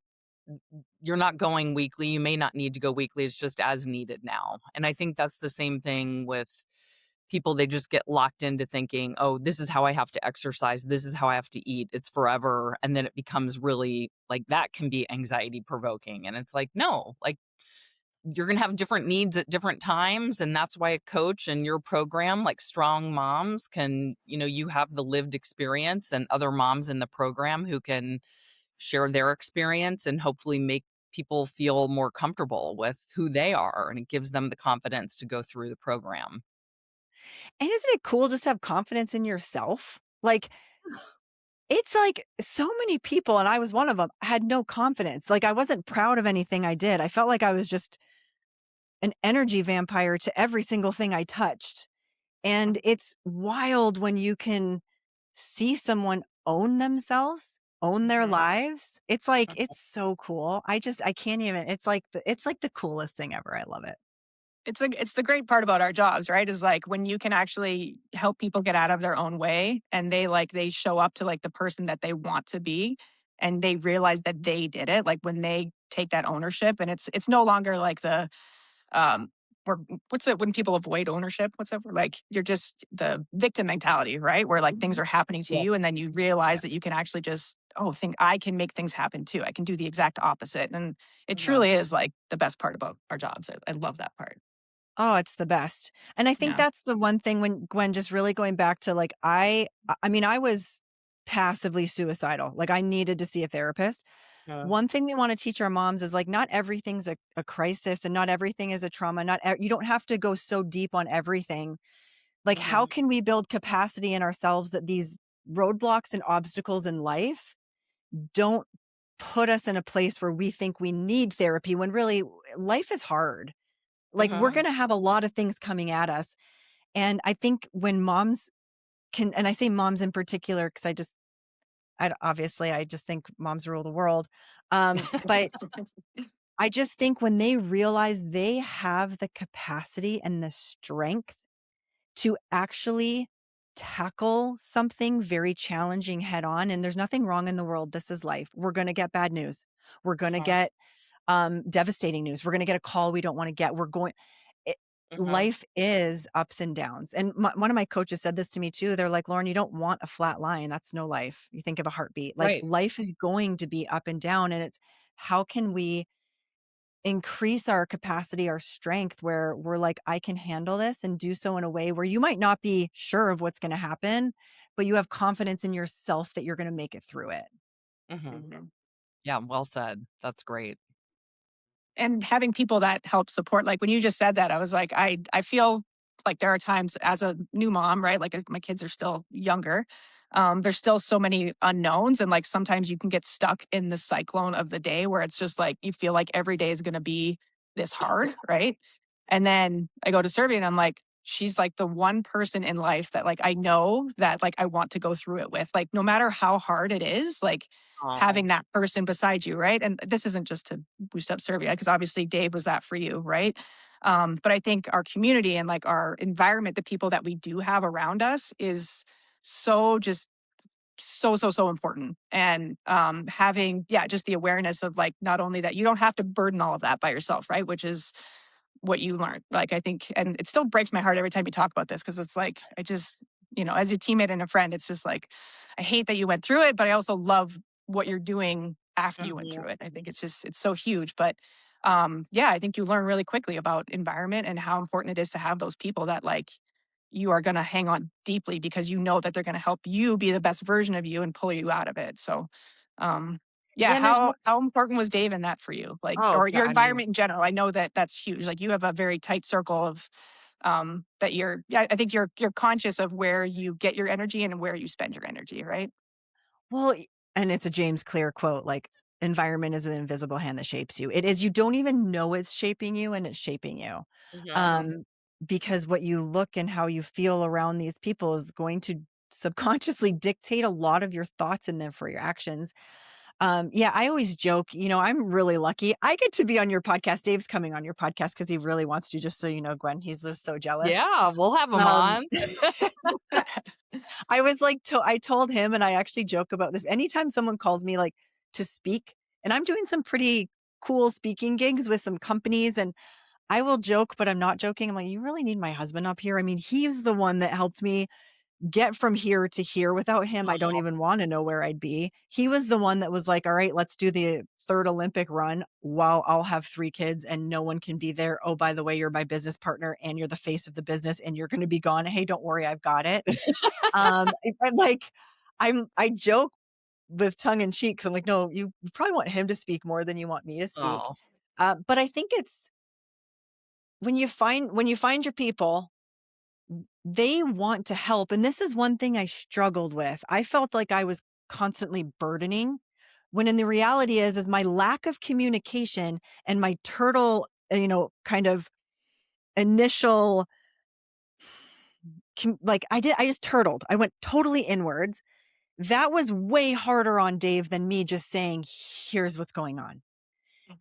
Speaker 2: you're not going weekly. You may not need to go weekly. It's just as needed now. And I think that's the same thing with people. They just get locked into thinking, oh, this is how I have to exercise. This is how I have to eat. It's forever. And then it becomes really like that can be anxiety provoking. And it's like, no, like you're going to have different needs at different times, and that's why a coach and your program like Strong Moms can, you have the lived experience and other moms in the program who can share their experience and hopefully make people feel more comfortable with who they are, and it gives them the confidence to go through the program.
Speaker 3: And isn't it cool just to have confidence in yourself? Like, it's like so many people, and I was one of them, had no confidence. Like, I wasn't proud of anything I did. I felt like I was just an energy vampire to every single thing I touched. And it's wild when you can see someone own themselves, own their
Speaker 2: Mhm.
Speaker 3: lives. It's like it's so cool. I can't even it's like the coolest thing ever. I love it.
Speaker 1: it's the great part about our jobs, right? Is like when you can actually help people get out of their own way and they show up to like the person that they want to be and they realize that they did it. Like when they take that ownership and it's no longer like the um or what's it when people avoid ownership? What's that? Like you're just the victim mentality, right? Where like things are happening to
Speaker 2: Yeah.
Speaker 1: you and then you realize that you can actually just, oh, think I can make things happen too. I can do the exact opposite. And it
Speaker 2: Yeah.
Speaker 1: truly is like the best part about our jobs. I love that part.
Speaker 3: Oh, it's the best. And I think
Speaker 1: Yeah.
Speaker 3: that's the one thing when Gwen, just really going back to like I mean, I was passively suicidal. Like I needed to see a therapist.
Speaker 2: Yeah.
Speaker 3: One thing we want to teach our moms is like not everything's a crisis and not everything is a trauma. You don't have to go so deep on everything. Like how
Speaker 2: Mhm.
Speaker 3: can we build capacity in ourselves that these roadblocks and obstacles in life don't put us in a place where we think we need therapy when really life is hard. Like we're
Speaker 2: Mhm.
Speaker 3: going to have a lot of things coming at us. And I think when moms can, and I say moms in particular, because obviously I just think moms rule the world. But I just think when they realize they have the capacity and the strength to actually tackle something very challenging head on, and there's nothing wrong in the world. This is life. We're going to get bad news. We're going to
Speaker 2: Mhm.
Speaker 3: get devastating news. We're going to get a call we don't want to get. It,
Speaker 2: Mhm.
Speaker 3: life is ups and downs. And one of my coaches said this to me too. They're like, Lauren, you don't want a flat line. That's no life. You think of a heartbeat. Like
Speaker 2: Right.
Speaker 3: life is going to be up and down. And it's how can we increase our capacity, our strength, where we're like, I can handle this and do so in a way where you might not be sure of what's going to happen, but you have confidence in yourself that you're going to make it through it.
Speaker 2: Mhm.
Speaker 1: Mhm.
Speaker 2: Yeah, well said. That's great.
Speaker 1: And having people that help support, like when you just said that, I was like, I feel like there are times as a new mom, right? Like my kids are still younger. There's still so many unknowns. And like sometimes you can get stuck in the cyclone of the day where it's just like you feel like every day is gonna be this hard, right? And then I go to Serbia and I'm like, she's like the one person in life that like I know that like I want to go through it with. Like no matter how hard it is, like
Speaker 2: Oh.
Speaker 1: having that person beside you, right? And this isn't just to boost up Serbia, because obviously Dave was that for you, right? But I think our community and like our environment, the people that we do have around us is so just so important. And having, yeah, just the awareness of like not only that you don't have to burden all of that by yourself, right? Which is what you learned. Like I think, and it still breaks my heart every time you talk about this because it's like I just, as your teammate and a friend, it's just like I hate that you went through it, but I also love what you're doing after you went
Speaker 2: Mhm.
Speaker 1: through it. I think it's so huge. But yeah, I think you learn really quickly about environment and how important it is to have those people that like you are going to hang on deeply because you know that they're going to help you be the best version of you and pull you out of it. So um yeah,
Speaker 3: Yeah. And there's no,
Speaker 1: how important was Dave in that for you? Like,
Speaker 3: oh,
Speaker 1: or
Speaker 3: yeah.
Speaker 1: your
Speaker 3: I mean,
Speaker 1: environment in general? I know that that's huge. Like, you have a very tight circle of that you're. Yeah, I think you're conscious of where you get your energy and where you spend your energy, right?
Speaker 3: well, and it's a James Clear quote, like, environment is an invisible hand that shapes you. It is, you don't even know it's shaping you and it's shaping you.
Speaker 2: Mhm.
Speaker 1: Mhm.
Speaker 3: Um, because what you look and how you feel around these people is going to subconsciously dictate a lot of your thoughts and then for your actions. Yeah, I always joke, I'm really lucky. I get to be on your podcast. Dave's coming on your podcast because he really wants to, just so you know, Gwen. He's just so jealous.
Speaker 2: Yeah, we'll have them
Speaker 3: Um,
Speaker 2: on.
Speaker 3: I was like, I told him, and I actually joke about this. Anytime someone calls me like to speak, and I'm doing some pretty cool speaking gigs with some companies, and I will joke, but I'm not joking. I'm like, you really need my husband up here. I mean, he's the one that helped me get from here to here. Without him, I don't even want to know where I'd be. He was the one that was like, all right, let's do the third Olympic run while I'll have 3 kids and no one can be there. Oh, by the way, you're my business partner and you're the face of the business and you're going to be gone. Hey, don't worry, I've got it. I'm like, I joke with tongue in cheek. 'Cause I'm like, no, you probably want him to speak more than you want me to speak.
Speaker 2: Oh.
Speaker 3: But I think it's when you find your people, they want to help. And this is one thing I struggled with. I felt like I was constantly burdening when in the reality is my lack of communication and my turtle, kind of initial, I just turtled. I went totally inwards. That was way harder on Dave than me just saying, here's what's going on.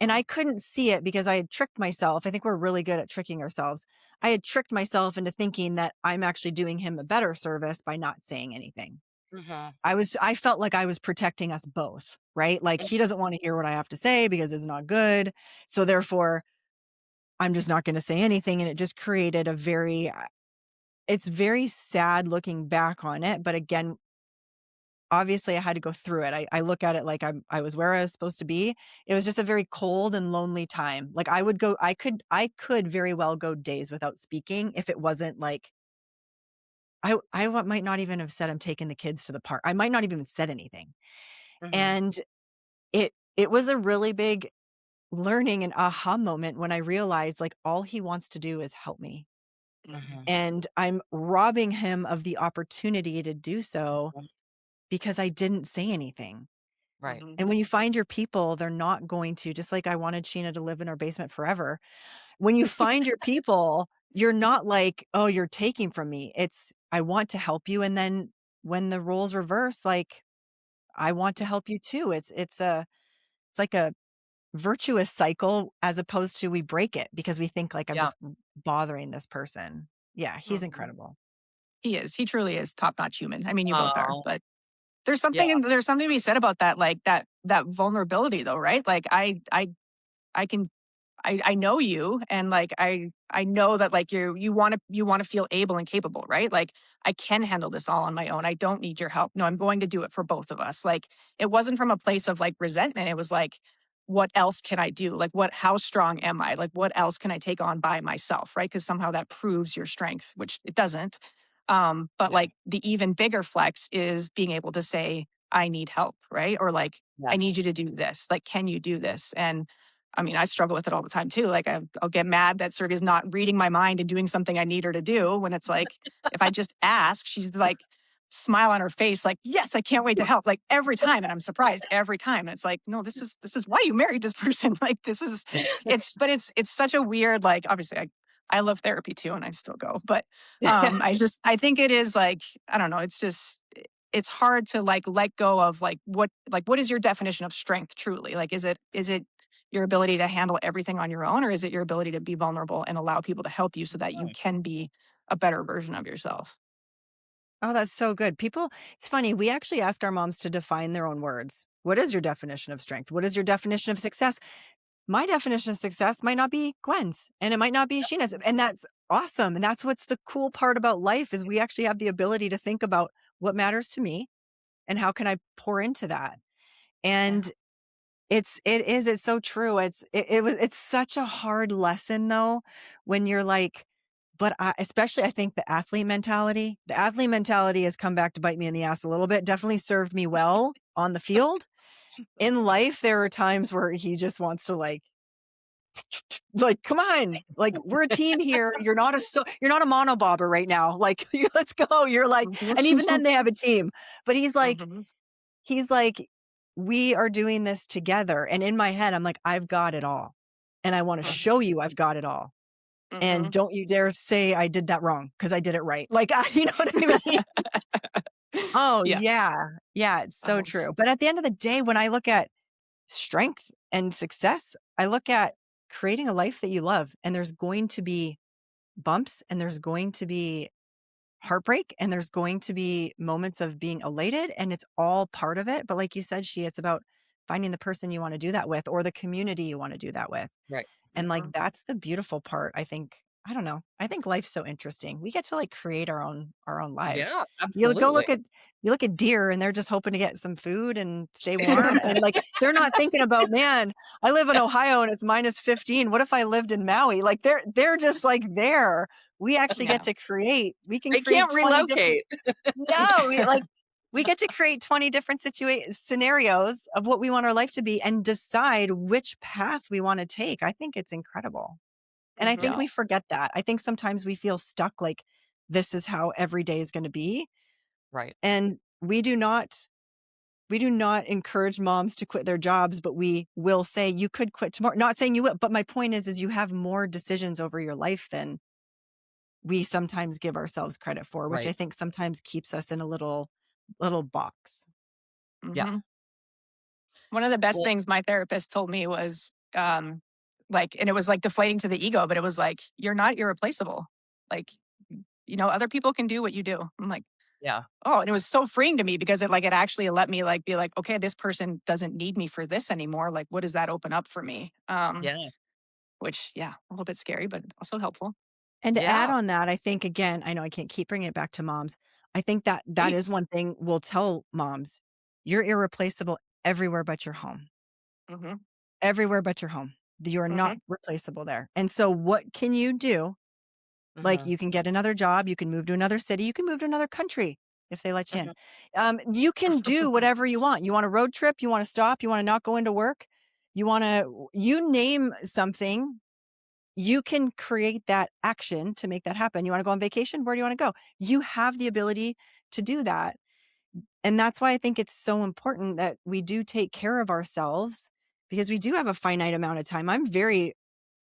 Speaker 3: And I
Speaker 1: Mhm.
Speaker 3: couldn't see it because I had tricked myself. I think we're really good at tricking ourselves. I had tricked myself into thinking that I'm actually doing him a better service by not saying anything.
Speaker 2: Mhm.
Speaker 3: I felt like I was protecting us both, right? Like he doesn't want to hear what I have to say because it's not good. So therefore, I'm just not going to say anything. And it just created it's very sad looking back on it. But again, obviously I had to go through it. I look at it like I was where I was supposed to be. It was just a very cold and lonely time. Like I could very well go days without speaking if it wasn't like might not even have said I'm taking the kids to the park. I might not even have said anything.
Speaker 2: Mhm.
Speaker 3: And it was a really big learning and aha moment when I realized like all he wants to do is help me.
Speaker 1: Mhm.
Speaker 2: Mhm.
Speaker 3: And I'm robbing him of the opportunity to do so
Speaker 2: Mhm.
Speaker 3: because I didn't say anything.
Speaker 2: Right.
Speaker 1: Mhm.
Speaker 3: And when you find your people, they're not going to, just like I wanted Sheena to live in our basement forever. When you find your people, you're not like, oh, you're taking from me. It's, I want to help you. And then when the roles reverse, like I want to help you too. It's like a virtuous cycle as opposed to we break it because we think like I'm
Speaker 2: Yeah.
Speaker 3: just bothering this person. Yeah, he's
Speaker 1: Mhm.
Speaker 3: incredible.
Speaker 1: He is. He truly is top-notch human. I mean, you both are,
Speaker 2: Oh,
Speaker 1: but
Speaker 2: yeah,
Speaker 1: there's something to be said about that, like, that vulnerability though, right? Like, I can I know you, and like I know that like you want to feel able and capable, right? Like I can handle this all on my own. I don't need your help. No, I'm going to do it for both of us. Like it wasn't from a place of like resentment. It was like, what else can I do? Like how strong am I? Like what else can I take on by myself, right? Because somehow that proves your strength, which it doesn't. But
Speaker 2: yeah,
Speaker 1: like the even bigger flex is being able to say, I need help, right? Or like, I need you
Speaker 2: yes.
Speaker 1: to do this. Like, can you do this? And I mean, I struggle with it all the time too. Like I'll get mad that Serbia's not reading my mind and doing something I need her to do when it's like, if I just ask, she's like, smile on her face, like, yes, I can't wait to help. Like every time. And I'm surprised every time. And it's like, no, this is why you married this person. Like this is, it's such a weird, like, obviously I love therapy too, and I still go, but I think it is like, I don't know. It's just, it's hard to like let go of like what is your definition of strength truly? Like is it your ability to handle everything on your own, or is it your ability to be vulnerable and allow people to help you so that you can be a better version of yourself?
Speaker 3: Oh, that's so good. People, it's funny. We actually ask our moms to define their own words. What is your definition of strength? What is your definition of success? My definition of success might not be Gwen's, and it might not be Sheena's. And that's awesome. And that's what's the cool part about life is we actually have the ability to think about what matters to me and how can I pour into that.
Speaker 1: Yeah.
Speaker 3: And it's so true. It's such a hard lesson though, when you're like, but especially I think the athlete mentality has come back to bite me in the ass a little bit. Definitely served me well on the field. In life, there are times where he just wants to like, come on, like we're a team here. You're not a monobobber right now. Like, let's go. You're like, and even then they have a team, but
Speaker 1: Mhm.
Speaker 3: he's like, we are doing this together. And in my head, I'm like, I've got it all. And I want to
Speaker 1: Mhm.
Speaker 3: show you I've got it all. And
Speaker 1: Mhm.
Speaker 3: don't you dare say I did that wrong because I did it right. Like, you know what I mean? Oh,
Speaker 1: Yeah.
Speaker 3: yeah. Yeah, it's so
Speaker 1: Um,
Speaker 3: true. But at the end of the day, when I look at strength and success, I look at creating a life that you love. And there's going to be bumps and there's going to be heartbreak and there's going to be moments of being elated and it's all part of it. But like you said, it's about finding the person you want to do that with or the community you want to do that with.
Speaker 2: Right.
Speaker 3: And like
Speaker 1: mhm.
Speaker 3: that's the beautiful part. I think, I don't know. I think life's so interesting. We get to like create our own lives.
Speaker 2: Yeah,
Speaker 3: You go
Speaker 2: absolutely.
Speaker 3: you look at deer and they're just hoping to get some food and stay warm. And like they're not thinking about, man, I live in Ohio and it's -15. What if I lived in Maui? Like they're just like there. We actually get
Speaker 2: Yeah.
Speaker 3: to create. We can
Speaker 2: They
Speaker 3: create
Speaker 2: can't
Speaker 3: 20 different.
Speaker 2: relocate.
Speaker 3: No, we get to create 20 different scenarios of what we want our life to be and decide which path we want to take. I think it's incredible. And I think
Speaker 1: Mhm.
Speaker 2: Yeah,
Speaker 3: we forget that. I think sometimes we feel stuck like this is how every day is going to be.
Speaker 2: right.
Speaker 3: And we do not encourage moms to quit their jobs, but we will say you could quit tomorrow. Not saying you will, but my point is you have more decisions over your life than we sometimes give ourselves credit for, which I
Speaker 2: Right.
Speaker 3: think sometimes keeps us in a little box.
Speaker 2: Yeah.
Speaker 1: Mhm. One of the best
Speaker 2: Well,
Speaker 1: things my therapist told me was, like, and it was like deflating to the ego, but it was like, you're not irreplaceable. Like, other people can do what you do. I'm like,
Speaker 2: yeah.
Speaker 1: oh, and it was so freeing to me because it actually let me like be like, okay, this person doesn't need me for this anymore. Like, what does that open up for me?
Speaker 2: Yeah.
Speaker 1: Which, yeah, a little bit scary, but also helpful.
Speaker 3: And to add
Speaker 2: Yeah.
Speaker 3: on that, I think again, I know I can't keep bringing it back to moms. I think that is
Speaker 1: Please.
Speaker 3: one thing we'll tell moms. You're irreplaceable everywhere but your home.
Speaker 1: Hmm.
Speaker 3: Everywhere but your home. You are not
Speaker 1: Hmm.
Speaker 3: replaceable there. And so what can you do? Like
Speaker 2: Mhm.
Speaker 3: you can get another job, you can move to another city, you can move to another country if they let you in.
Speaker 2: Mhm.
Speaker 3: You can do whatever you want. You want a road trip, you want to stop, you want to not go into work, you name something, you can create that action to make that happen. You want to go on vacation? Where do you want to go? You have the ability to do that. And that's why I think it's so important that we do take care of ourselves because we do have a finite amount of time. I'm very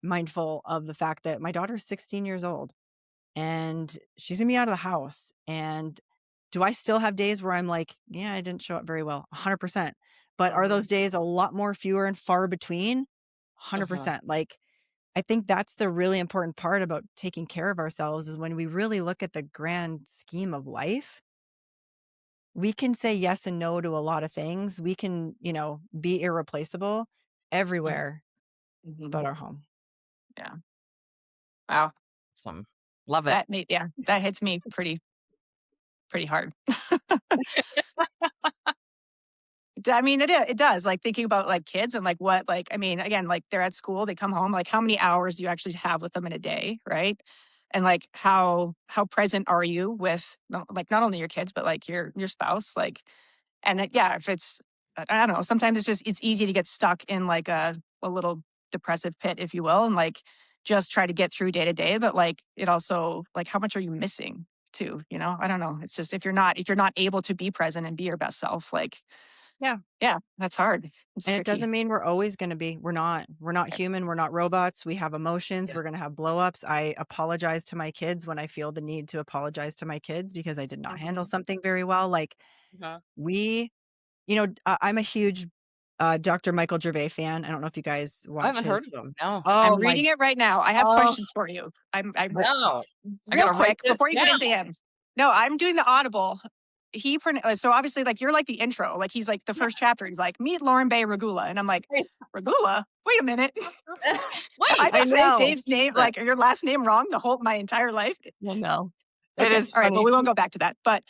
Speaker 3: mindful of the fact that my daughter's 16 years old and she's gonna be out of the house. And do I still have days where I'm like, yeah, I didn't show up very well? 100%. But are
Speaker 1: Hmm.
Speaker 3: those days a lot more fewer and far between?
Speaker 2: Mhm.
Speaker 3: 100%. Like I think that's the really important part about taking care of ourselves is when we really look at the grand scheme of life, we can say yes and no to a lot of things. We can, be irreplaceable everywhere
Speaker 1: Mhm.
Speaker 3: but our home.
Speaker 1: Yeah. Wow.
Speaker 2: Awesome. Love it.
Speaker 1: That hits me pretty hard. I mean, it does. Like thinking about like kids and like what, like, I mean, again, like they're at school, they come home, like how many hours do you actually have with them in a day, right? And like how present are you with like not only your kids but like your spouse, like, and yeah, if it's, I don't know, sometimes it's easy to get stuck in like a little depressive pit, if you will, and like just try to get through day to day. But like it also, like, how much are you missing too? I don't know. It's just if you're not able to be present and be your best self, like,
Speaker 3: Yeah.
Speaker 1: yeah, that's hard. It's
Speaker 3: And it
Speaker 1: tricky.
Speaker 3: doesn't mean we're always going to be. We're not. We're not
Speaker 1: Yeah.
Speaker 3: human. We're not robots. We have emotions.
Speaker 1: Yeah.
Speaker 3: We're going to have blow ups. I apologize to my kids when I feel the need to apologize to my kids because I did not handle
Speaker 1: Mhm.
Speaker 3: something very well. Like,
Speaker 2: Uh-huh.
Speaker 3: we, I'm a huge Dr. Michael Gervais fan. I don't know if you guys
Speaker 2: I
Speaker 3: watch
Speaker 2: haven't heard
Speaker 3: his.
Speaker 2: of them. No.
Speaker 3: Oh
Speaker 1: I'm
Speaker 3: my.
Speaker 1: reading it right now. I have
Speaker 3: Oh,
Speaker 1: questions for you.
Speaker 3: but
Speaker 2: No. I
Speaker 1: Real
Speaker 2: gotta write
Speaker 1: quick
Speaker 2: this
Speaker 1: before you get
Speaker 2: down.
Speaker 1: into him. No, I'm doing the audible. So obviously, like, you're like the intro. Like, he's like the
Speaker 2: Yeah.
Speaker 1: first chapter. He's like, meet Lauren Bay Regula, and I'm like, Regula. Wait a minute. Have I
Speaker 2: Wait.
Speaker 1: been
Speaker 3: I
Speaker 1: saying
Speaker 3: know.
Speaker 1: Dave's name, like your last name, wrong my entire life?
Speaker 3: I know. It
Speaker 1: Okay,
Speaker 3: is
Speaker 1: all right. Well,
Speaker 3: funny.
Speaker 1: we won't go back to that. But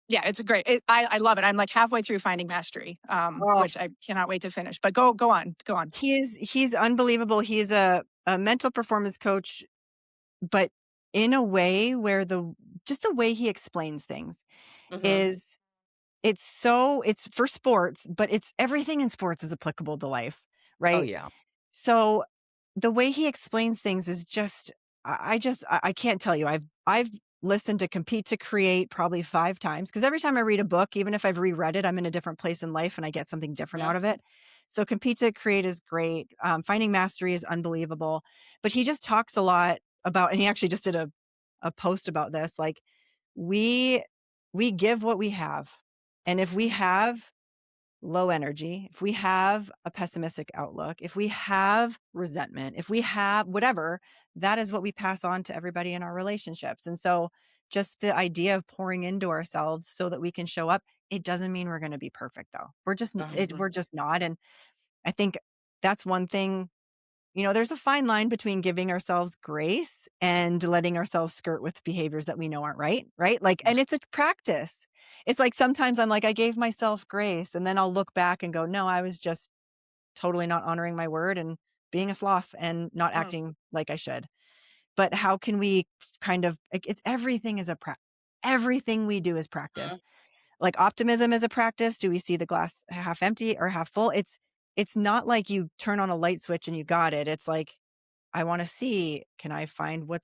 Speaker 1: yeah, it's a great. I love it. I'm like halfway through Finding Mastery,
Speaker 3: Oh,
Speaker 1: which I cannot wait to finish. But go on.
Speaker 3: he's unbelievable. He's a mental performance coach, but in a way where just the way he explains things
Speaker 2: Mhm.
Speaker 3: is it's for sports, but it's everything in sports is applicable to life,
Speaker 2: Oh,
Speaker 3: right?
Speaker 2: yeah.
Speaker 3: So the way he explains things is just I can't tell you. I've listened to Compete to Create probably 5 times because every time I read a book, even if I've reread it, I'm in a different place in life and I get something different
Speaker 2: Mhm.
Speaker 3: out of it. So Compete to Create is great. Finding Mastery is unbelievable, but he just talks a lot about, and he actually just did a post about this. Like, we give what we have, and if we have low energy, if we have a pessimistic outlook, if we have resentment, if we have whatever, that is what we pass on to everybody in our relationships. And so just the idea of pouring into ourselves so that we can show up, it doesn't mean we're going to be perfect though.
Speaker 2: Mhm.
Speaker 3: We're just not. And I think that's one thing, there's a fine line between giving ourselves grace and letting ourselves skirt with behaviors that we know aren't right, right? Like, and it's a practice. It's like sometimes I'm like, I gave myself grace, and then I'll look back and go, no, I was just totally not honoring my word and being a sloth and not
Speaker 1: Mm,
Speaker 3: acting like I should. But how can we kind of, like, it's everything is everything we do is
Speaker 2: Mhm.
Speaker 3: practice. Like, optimism is a practice. Do we see the glass half empty or half full? It's not like you turn on a light switch and you got it. It's like, I want to see, can I find what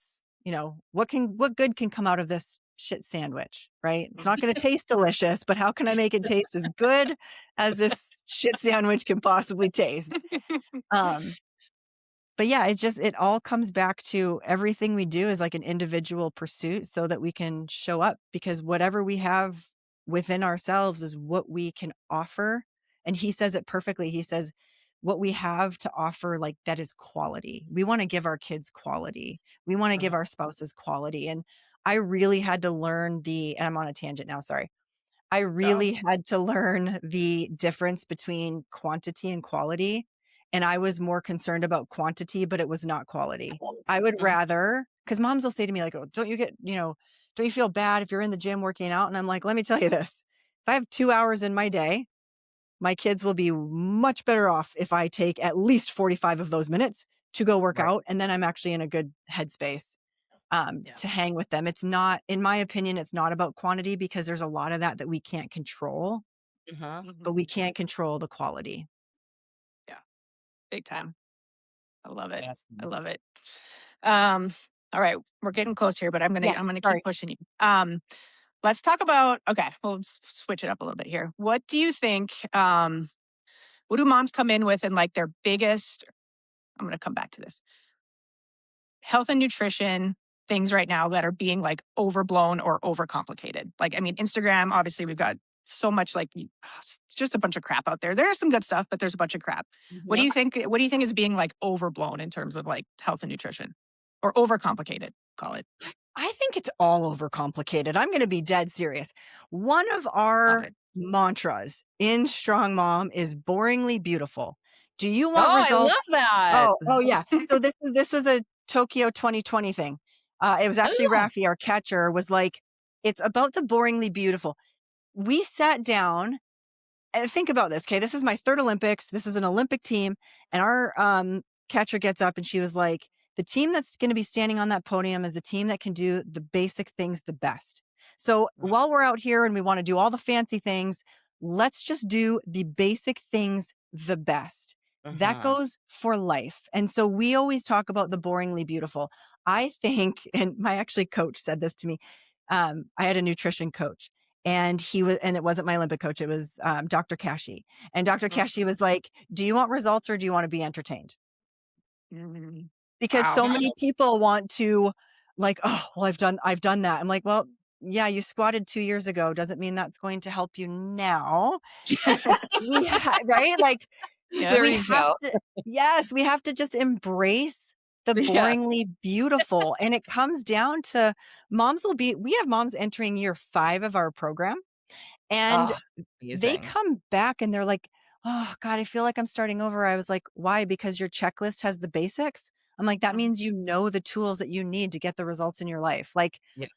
Speaker 3: good can come out of this shit sandwich, right? It's not going to taste delicious, but how can I make it taste as good as this shit sandwich can possibly taste? Um, but yeah, it all comes back to everything we do is like an individual pursuit so that we can show up, because whatever we have within ourselves is what we can offer. And he says it perfectly. He says, what we have to offer, like, that is quality. We want to give our kids quality. We want to give
Speaker 2: Mhm.
Speaker 3: our spouses quality. And I really had to learn and I'm on a tangent now, sorry. I
Speaker 1: go.
Speaker 3: really had to learn the difference between quantity and quality. And I was more concerned about quantity, but it was not quality. I would
Speaker 2: Mhm.
Speaker 3: rather, because moms will say to me, like, oh, don't you feel bad if you're in the gym working out? And I'm like, let me tell you this. If I have 2 hours in my day, my kids will be much better off if I take at least 45 of those minutes to go work
Speaker 2: Right.
Speaker 3: out. And then I'm actually in a good headspace
Speaker 1: Yeah.
Speaker 3: to hang with them. It's not, in my opinion, it's not about quantity because there's a lot of that we can't control,
Speaker 2: Mhm.
Speaker 3: but
Speaker 1: Mhm.
Speaker 3: we can't control the quality.
Speaker 1: Yeah. Big time. I love it. I
Speaker 2: Awesome.
Speaker 1: love it. Um, all right, we're getting close here, but I'm gonna I'm
Speaker 3: Yes.
Speaker 1: gonna keep
Speaker 3: Sorry.
Speaker 1: pushing you. Let's talk about, okay, we'll switch it up a little bit here. What do you think? What do moms come in with, and like their biggest? I'm gonna come back to this. Health and nutrition things right now that are being like overblown or overcomplicated. Like, I mean, Instagram, obviously we've got so much like it's just a bunch of crap out there. There's some good stuff, but there's a bunch of crap. What do
Speaker 2: Mhm.
Speaker 1: you think? What do you think is being like overblown in terms of like health and nutrition, or overcomplicated? Call it.
Speaker 3: I think it's all overcomplicated. I'm going to be dead serious. One of
Speaker 1: Love
Speaker 3: our
Speaker 1: it.
Speaker 3: mantras in Strong Mom is boringly beautiful. Do you want
Speaker 2: Oh, I love
Speaker 3: results?
Speaker 2: that.
Speaker 3: Oh yeah. So this was a Tokyo 2020 thing. It was actually
Speaker 2: Oh,
Speaker 3: Rafi, our catcher, was like, it's about the boringly beautiful. We sat down and think about this. Okay, this is my third Olympics. This is an Olympic team, and our catcher gets up and she was like, "The team that's going to be standing on that podium is the team that can do the basic things the best. So while we're out here and we want to do all the fancy things, let's just do the basic things the best." That
Speaker 2: mhm.
Speaker 3: goes for life. And so we always talk about the boringly beautiful. I think, and my actually coach said this to me. I had a nutrition coach, and it wasn't my Olympic coach. It was Dr. Kashi. And Dr. Kashi was like, "Do you want results or do you want to be entertained?"
Speaker 1: Mhm.
Speaker 3: Because
Speaker 1: Wow.
Speaker 3: so many people want to, like, "Oh, well, I've done that." I'm like, "Well, yeah, you squatted 2 years ago. Doesn't mean that's going to help you now." Right? Like,
Speaker 1: Yep.
Speaker 2: There
Speaker 3: we
Speaker 2: you
Speaker 3: have
Speaker 2: go.
Speaker 3: to, yes, we have to just embrace the
Speaker 2: Yes.
Speaker 3: boringly beautiful. And it comes down to we have moms entering year 5 of our program, and
Speaker 2: Oh,
Speaker 3: they
Speaker 2: amazing.
Speaker 3: come back and they're like, "Oh God, I feel like I'm starting over." I was like, "Why?" "Because your checklist has the basics." I'm like, "That
Speaker 1: Mhm.
Speaker 3: means you know the tools that you need to get the results in your life." Like,
Speaker 2: Yeah.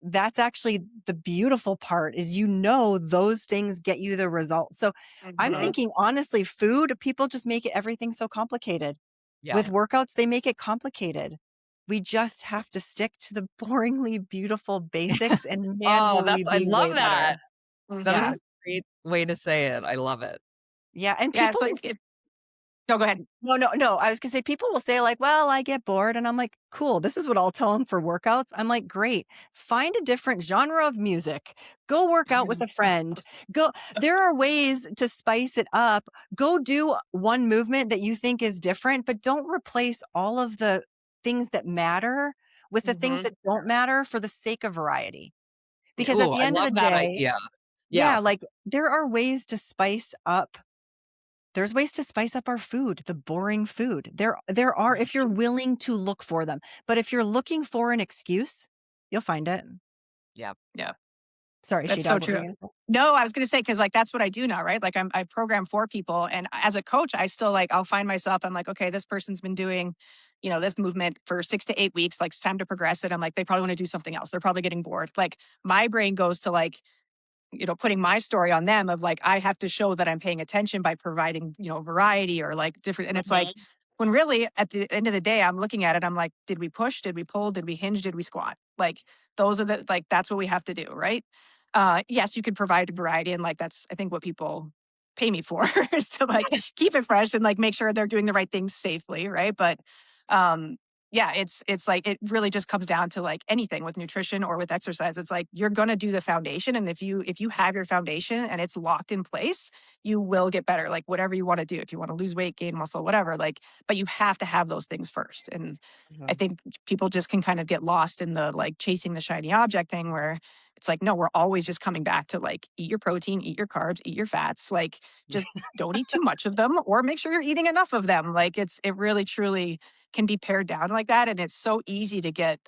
Speaker 3: that's actually the beautiful part, is those things get you the results. So I'm
Speaker 2: Mhm.
Speaker 1: Mhm.
Speaker 3: thinking, honestly, food, people just make it everything so complicated.
Speaker 2: Yeah.
Speaker 3: With workouts, they make it complicated. We just have to stick to the boringly beautiful basics, and man,
Speaker 2: Oh,
Speaker 3: will we
Speaker 2: I
Speaker 3: be
Speaker 2: love
Speaker 3: way
Speaker 2: that.
Speaker 3: better.
Speaker 2: That is
Speaker 3: Yeah.
Speaker 1: Mhm.
Speaker 2: a great way to say it. I love it.
Speaker 3: Yeah. And
Speaker 1: Yeah,
Speaker 3: people
Speaker 1: it's like no, go ahead.
Speaker 3: No. I was gonna say, people will say like, "Well, I get bored," and I'm like, "Cool." This is what I'll tell them for workouts. I'm like, "Great. Find a different genre of music. Go work out with a friend. Go." There are ways to spice it up. Go do one movement that you think is different, but don't replace all of the things that matter with the things
Speaker 1: Mhm.
Speaker 3: that don't matter for the sake of variety.
Speaker 1: Yeah.
Speaker 3: Because at
Speaker 2: Ooh,
Speaker 3: the
Speaker 2: I
Speaker 3: end of the
Speaker 2: love that
Speaker 3: day,
Speaker 2: idea. Yeah.
Speaker 3: yeah, like, there are ways to spice up there's ways to spice up our food, the boring food. There are, if you're willing to look for them. But if you're looking for an excuse, you'll find it.
Speaker 2: Yeah.
Speaker 1: Yeah.
Speaker 3: Sorry,
Speaker 1: That's so
Speaker 3: She-Dog, what were
Speaker 1: true.
Speaker 3: you gonna say?
Speaker 1: No, I was gonna say because like that's what I do now, right? Like I program for people, and as a coach, I still like I'll find myself. I'm like, okay, this person's been doing, this movement for 6 to 8 weeks. Like it's time to progress it. I'm like, they probably want to do something else. They're probably getting bored. Like my brain goes to like putting my story on them of like, I have to show that I'm paying attention by providing, variety or like different. And it's like,
Speaker 2: Mhm.
Speaker 1: when really at the end of the day, I'm looking at it, I'm like, did we push? Did we pull? Did we hinge? Did we squat? Like, those are like, that's what we have to do. Right. Yes, you can provide variety. And like, that's, I think what people pay me for is to like keep it fresh and like make sure they're doing the right things safely. Right. But, um, yeah, it's like it really just comes down to like anything with nutrition or with exercise. It's like you're gonna do the foundation, and if you have your foundation and it's locked in place, you will get better. Like whatever you want to do, if you want to lose weight, gain muscle, whatever. Like, but you have to have those things first. And I
Speaker 2: Mhm.
Speaker 1: think people just can kind of get lost in the like chasing the shiny object thing, where it's like no, we're always just coming back to like eat your protein, eat your carbs, eat your fats. Like just don't eat too much of them, or make sure you're eating enough of them. Like it really truly can be pared down like that. And it's so easy to get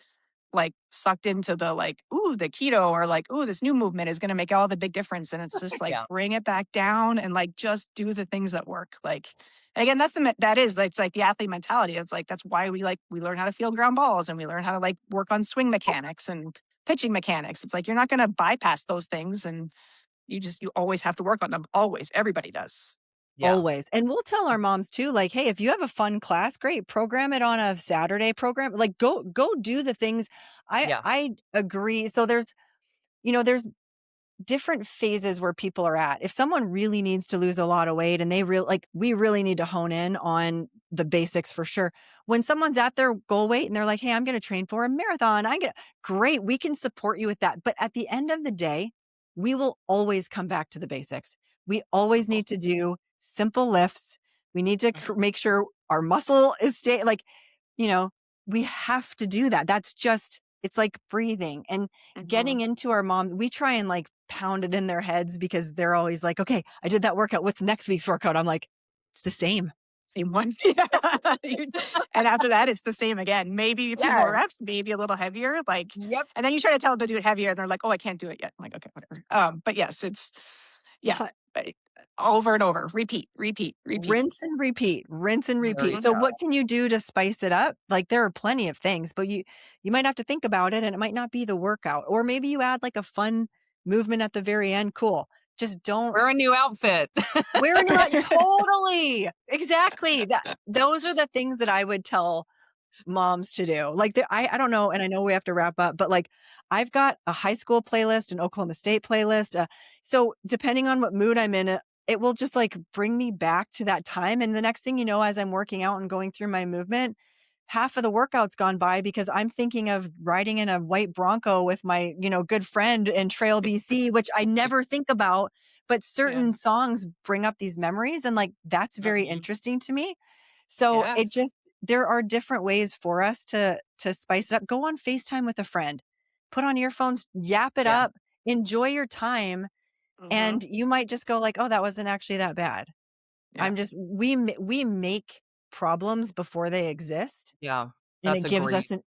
Speaker 1: like sucked into the like, ooh, the keto, or like, ooh, this new movement is going to make all the big difference. And it's just like,
Speaker 2: Yeah.
Speaker 1: bring it back down and like, just do the things that work. Like, and again, it's like the athlete mentality. It's like, that's why we learn how to field ground balls, and we learn how to like work on swing mechanics and pitching mechanics. It's like, you're not going to bypass those things. And you always have to work on them. Always. Everybody does.
Speaker 2: Yeah.
Speaker 3: Always. And we'll tell our moms too, like, "Hey, if you have a fun class, great, program it on a Saturday program. Like, go do the things."
Speaker 2: Yeah.
Speaker 3: I agree. So there's different phases where people are at. If someone really needs to lose a lot of weight and we really need to hone in on the basics for sure. When someone's at their goal weight and they're like, "Hey, I'm going to train for a marathon." Great. We can support you with that. But at the end of the day, we will always come back to the basics. We always need to do simple lifts. We need to make sure our muscle is you know, we have to do that. It's like breathing and
Speaker 1: Mhm.
Speaker 3: getting into our moms. We try and like pounded in their heads because they're always like, okay, I did that workout. What's next week's workout? I'm like, it's the same.
Speaker 1: Same one. Yeah. And after that, it's the same again. Maybe a few more
Speaker 3: Yes.
Speaker 1: reps, maybe a little heavier. Like,
Speaker 3: Yep.
Speaker 1: and then you try to tell them to do it heavier, and they're like, "Oh, I can't do it yet." I'm like, "Okay, whatever." But yes, it's but over and over, repeat.
Speaker 3: Rinse and repeat, rinse and
Speaker 2: There you
Speaker 3: repeat. So
Speaker 2: go.
Speaker 3: what can you do to spice it up? Like there are plenty of things, but you might have to think about it and it might not be the workout. Or maybe you add like a fun movement at the very end. Cool. Just don't
Speaker 2: Wear a new outfit.
Speaker 3: wear a new totally. Exactly. Those are the things that I would tell moms to do. Like I don't know, and I know we have to wrap up, but like I've got a high school playlist, an Oklahoma State playlist. So depending on what mood I'm in, it will just like bring me back to that time. And the next thing you know, as I'm working out and going through my movement, half of the workout's gone by because I'm thinking of riding in a white Bronco with my, good friend in Trail BC, which I never think about, but certain songs bring up these memories. And like, that's very interesting to me. So
Speaker 1: Yes.
Speaker 3: there are different ways for us to spice it up. Go on FaceTime with a friend, put on earphones, yap it
Speaker 2: Yeah.
Speaker 3: up, enjoy your time. And you might just go like, oh, that wasn't actually that bad.
Speaker 1: Yeah.
Speaker 3: We make problems before they exist.
Speaker 2: Yeah.
Speaker 3: And
Speaker 2: That's
Speaker 3: it
Speaker 2: a
Speaker 3: gives
Speaker 2: great.
Speaker 3: us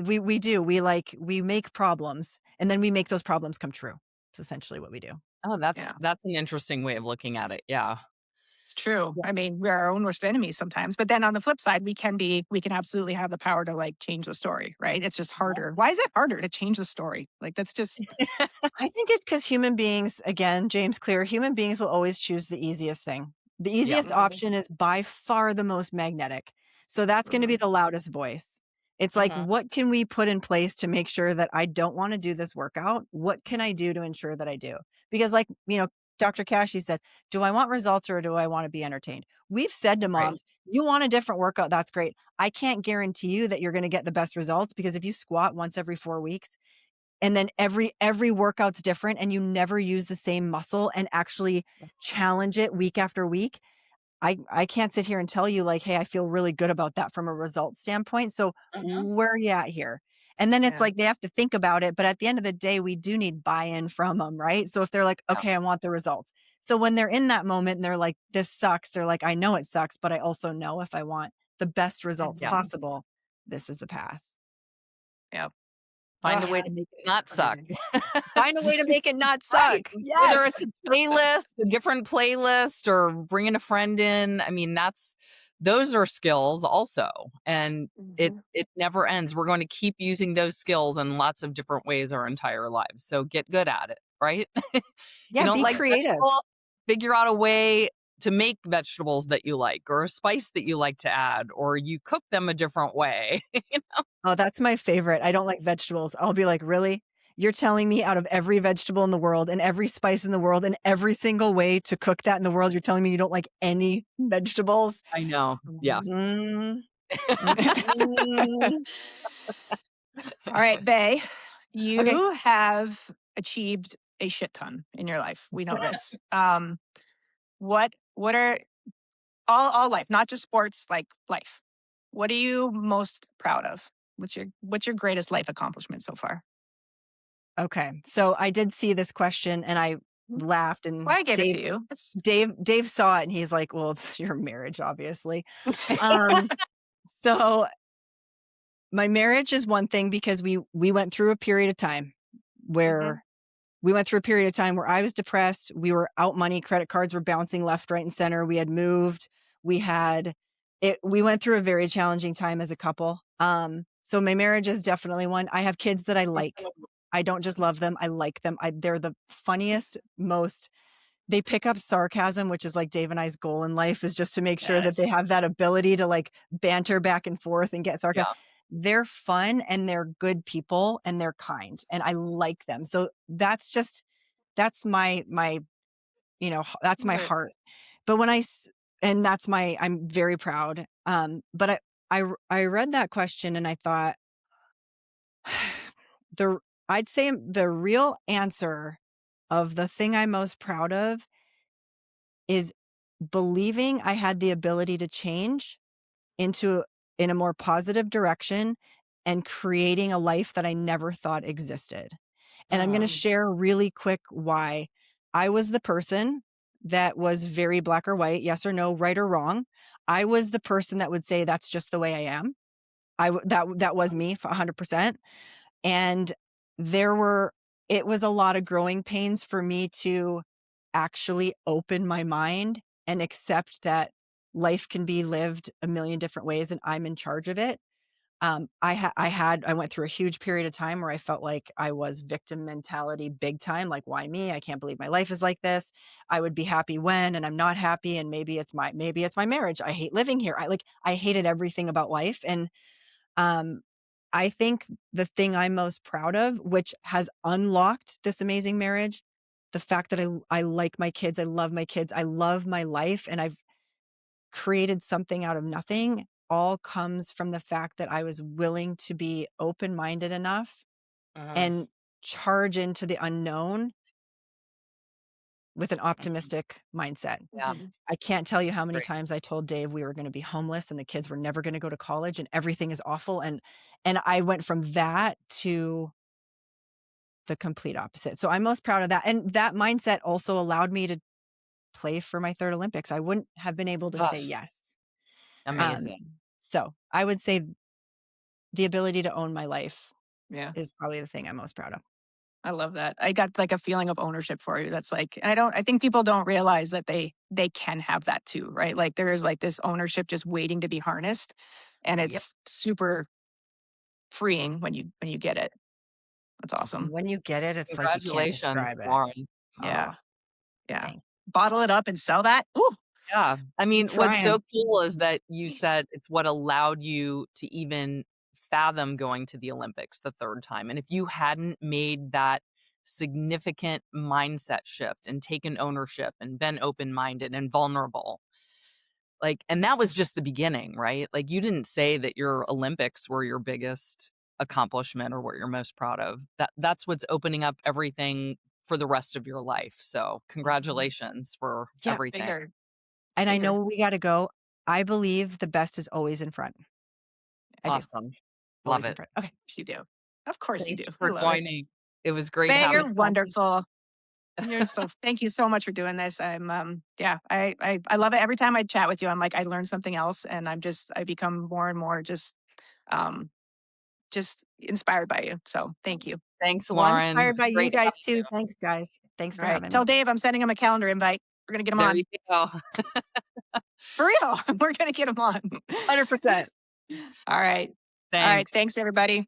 Speaker 3: we do, we make problems and then we make those problems come true. It's essentially what we do.
Speaker 2: Oh,
Speaker 1: Yeah.
Speaker 2: that's an interesting way of looking at it. Yeah.
Speaker 1: It's true.
Speaker 3: Yeah.
Speaker 1: I mean, we're our own worst enemies sometimes. But then on the flip side, we can absolutely have the power to like change the story, right? It's just harder. Why is it harder to change the story? Like that's just
Speaker 3: I think it's because human beings, again, James Clear, human beings will always choose the easiest thing. The easiest option is by far the most magnetic. So that's going to be the loudest voice. It's like, what can we put in place to make sure that I don't want to do this workout? What can I do to ensure that I do? Because like, Dr. Cashy said, do I want results or do I want to be entertained? We've said to moms, you want a different workout, that's great. I can't guarantee you that you're going to get the best results because if you squat once every 4 weeks, and then every workout's different and you never use the same muscle and actually challenge it week after week, I can't sit here and tell you like, hey, I feel really good about that from a result standpoint. So where are you at here? And then it's like they have to think about it. But at the end of the day, we do need buy-in from them, right? So if they're like, okay, I want the results. So when they're in that moment and they're like, this sucks, they're like, I know it sucks, but I also know if I want the best results possible, this is the path.
Speaker 1: yeah.
Speaker 2: Find a way to make it not suck.
Speaker 3: Find a way to make it not suck.
Speaker 2: Right.
Speaker 3: Yes.
Speaker 2: Whether it's a playlist, a different playlist, or bringing a friend in. I mean, those are skills also. And it never ends. We're going to keep using those skills in lots of different ways our entire lives. So get good at it, right?
Speaker 3: Yeah,
Speaker 2: you don't
Speaker 3: be
Speaker 2: like
Speaker 3: creative.
Speaker 2: vegetables, figure out a way to make vegetables that you like, or a spice that you like to add, or you cook them a different way.
Speaker 3: Oh, that's my favorite. I don't like vegetables. I'll be like, really? You're telling me out of every vegetable in the world and every spice in the world and every single way to cook that in the world, you're telling me you don't like any vegetables?
Speaker 2: I know. Yeah.
Speaker 1: All right, Bay, you
Speaker 3: Okay.
Speaker 1: have achieved a shit ton in your life. We know this. What are all life, not just sports, like life. What are you most proud of? What's your greatest life accomplishment so far?
Speaker 3: Okay. So I did see this question and I laughed and
Speaker 1: That's why I gave it to you.
Speaker 3: Dave saw it and he's like, well, it's your marriage, obviously. So my marriage is one thing because we went through a period of time where I was depressed. We were out money. Credit cards were bouncing left, right, and center. We had moved. We went through a very challenging time as a couple. So my marriage is definitely one. I have kids that I like. I don't just love them. I like them. They're the funniest, they pick up sarcasm, which is like Dave and I's goal in life is just to make sure that they have that ability to like banter back and forth and get sarcasm. Yeah. They're fun and they're good people and they're kind and I like them. So that's my that's my heart. But I'm very proud. But I read that question and I thought I'd say the real answer of the thing I'm most proud of is believing I had the ability to change in a more positive direction and creating a life that I never thought existed. And I'm going to share really quick why. I was the person that was very black or white, yes or no, right or wrong. I was the person that would say that's just the way I am. That was me 100%. And it was a lot of growing pains for me to actually open my mind and accept that life can be lived a million different ways and I'm in charge of it. I went through a huge period of time where I felt like I was victim mentality big time. Like, why me? I can't believe my life is like this. I would be happy when, and I'm not happy. And maybe it's my marriage. I hate living here. I hated everything about life. And, I think the thing I'm most proud of, which has unlocked this amazing marriage, the fact that I like my kids. I love my kids. I love my life. And I've created something out of nothing, all comes from the fact that I was willing to be open-minded enough and charge into the unknown with an optimistic mindset.
Speaker 2: Yeah.
Speaker 3: I can't tell you how many
Speaker 2: Great.
Speaker 3: times I told Dave we were going to be homeless and the kids were never going to go to college and everything is awful. And I went from that to the complete opposite. So I'm most proud of that. And that mindset also allowed me to play for my third Olympics. I wouldn't have been able to say yes.
Speaker 2: Amazing.
Speaker 3: So I would say the ability to own my life
Speaker 1: Yeah.
Speaker 3: is probably the thing I'm most proud of.
Speaker 1: I love that. I got like a feeling of ownership for you. That's like, and I think people don't realize that they can have that too, right? Like there is like this ownership just waiting to be harnessed, and it's super freeing when you get it. That's awesome.
Speaker 3: When you get it, it's like you can't
Speaker 2: Congratulations,
Speaker 3: describe it.
Speaker 2: Lauren.
Speaker 1: Yeah.
Speaker 3: Oh,
Speaker 1: Yeah.
Speaker 3: thanks.
Speaker 1: Bottle it up and sell that. Ooh.
Speaker 2: Yeah. I mean, what's so
Speaker 3: trying.
Speaker 2: cool is that you said it's what allowed you to even fathom going to the Olympics the third time. And if you hadn't made that significant mindset shift and taken ownership and been open-minded and vulnerable, like, and that was just the beginning, right? Like, you didn't say that your Olympics were your biggest accomplishment or what you're most proud of. That's what's opening up everything for the rest of your life. So congratulations for
Speaker 1: Yeah, it's
Speaker 2: everything.
Speaker 1: bigger.
Speaker 3: And I
Speaker 1: bigger.
Speaker 3: know we got to go. I believe the best is always in front. I do.
Speaker 2: Awesome.
Speaker 3: Always
Speaker 2: Love
Speaker 3: in
Speaker 2: it.
Speaker 3: front. Okay.
Speaker 1: You do. Of course you
Speaker 2: Thanks
Speaker 1: do. I
Speaker 2: for
Speaker 1: love it.
Speaker 2: joining. It was great
Speaker 1: Faye,
Speaker 2: having
Speaker 1: you're wonderful. Thank you so much for doing this. I'm I love it. Every time I chat with you, I'm like, I learn something else, and I become more and more um just inspired by you. So thank you.
Speaker 2: Thanks,
Speaker 3: Well, I'm
Speaker 2: Lauren.
Speaker 3: inspired by you
Speaker 2: Great
Speaker 3: guys
Speaker 2: having
Speaker 3: too.
Speaker 2: you.
Speaker 3: Thanks, guys. Thanks for
Speaker 1: All right.
Speaker 3: having me.
Speaker 1: Tell Dave I'm sending him a calendar invite. We're gonna get him
Speaker 2: There
Speaker 1: on.
Speaker 2: you go.
Speaker 1: For real. We're gonna get him on.
Speaker 3: 100%.
Speaker 1: All right. All right.
Speaker 2: Thanks.
Speaker 1: Thanks, everybody.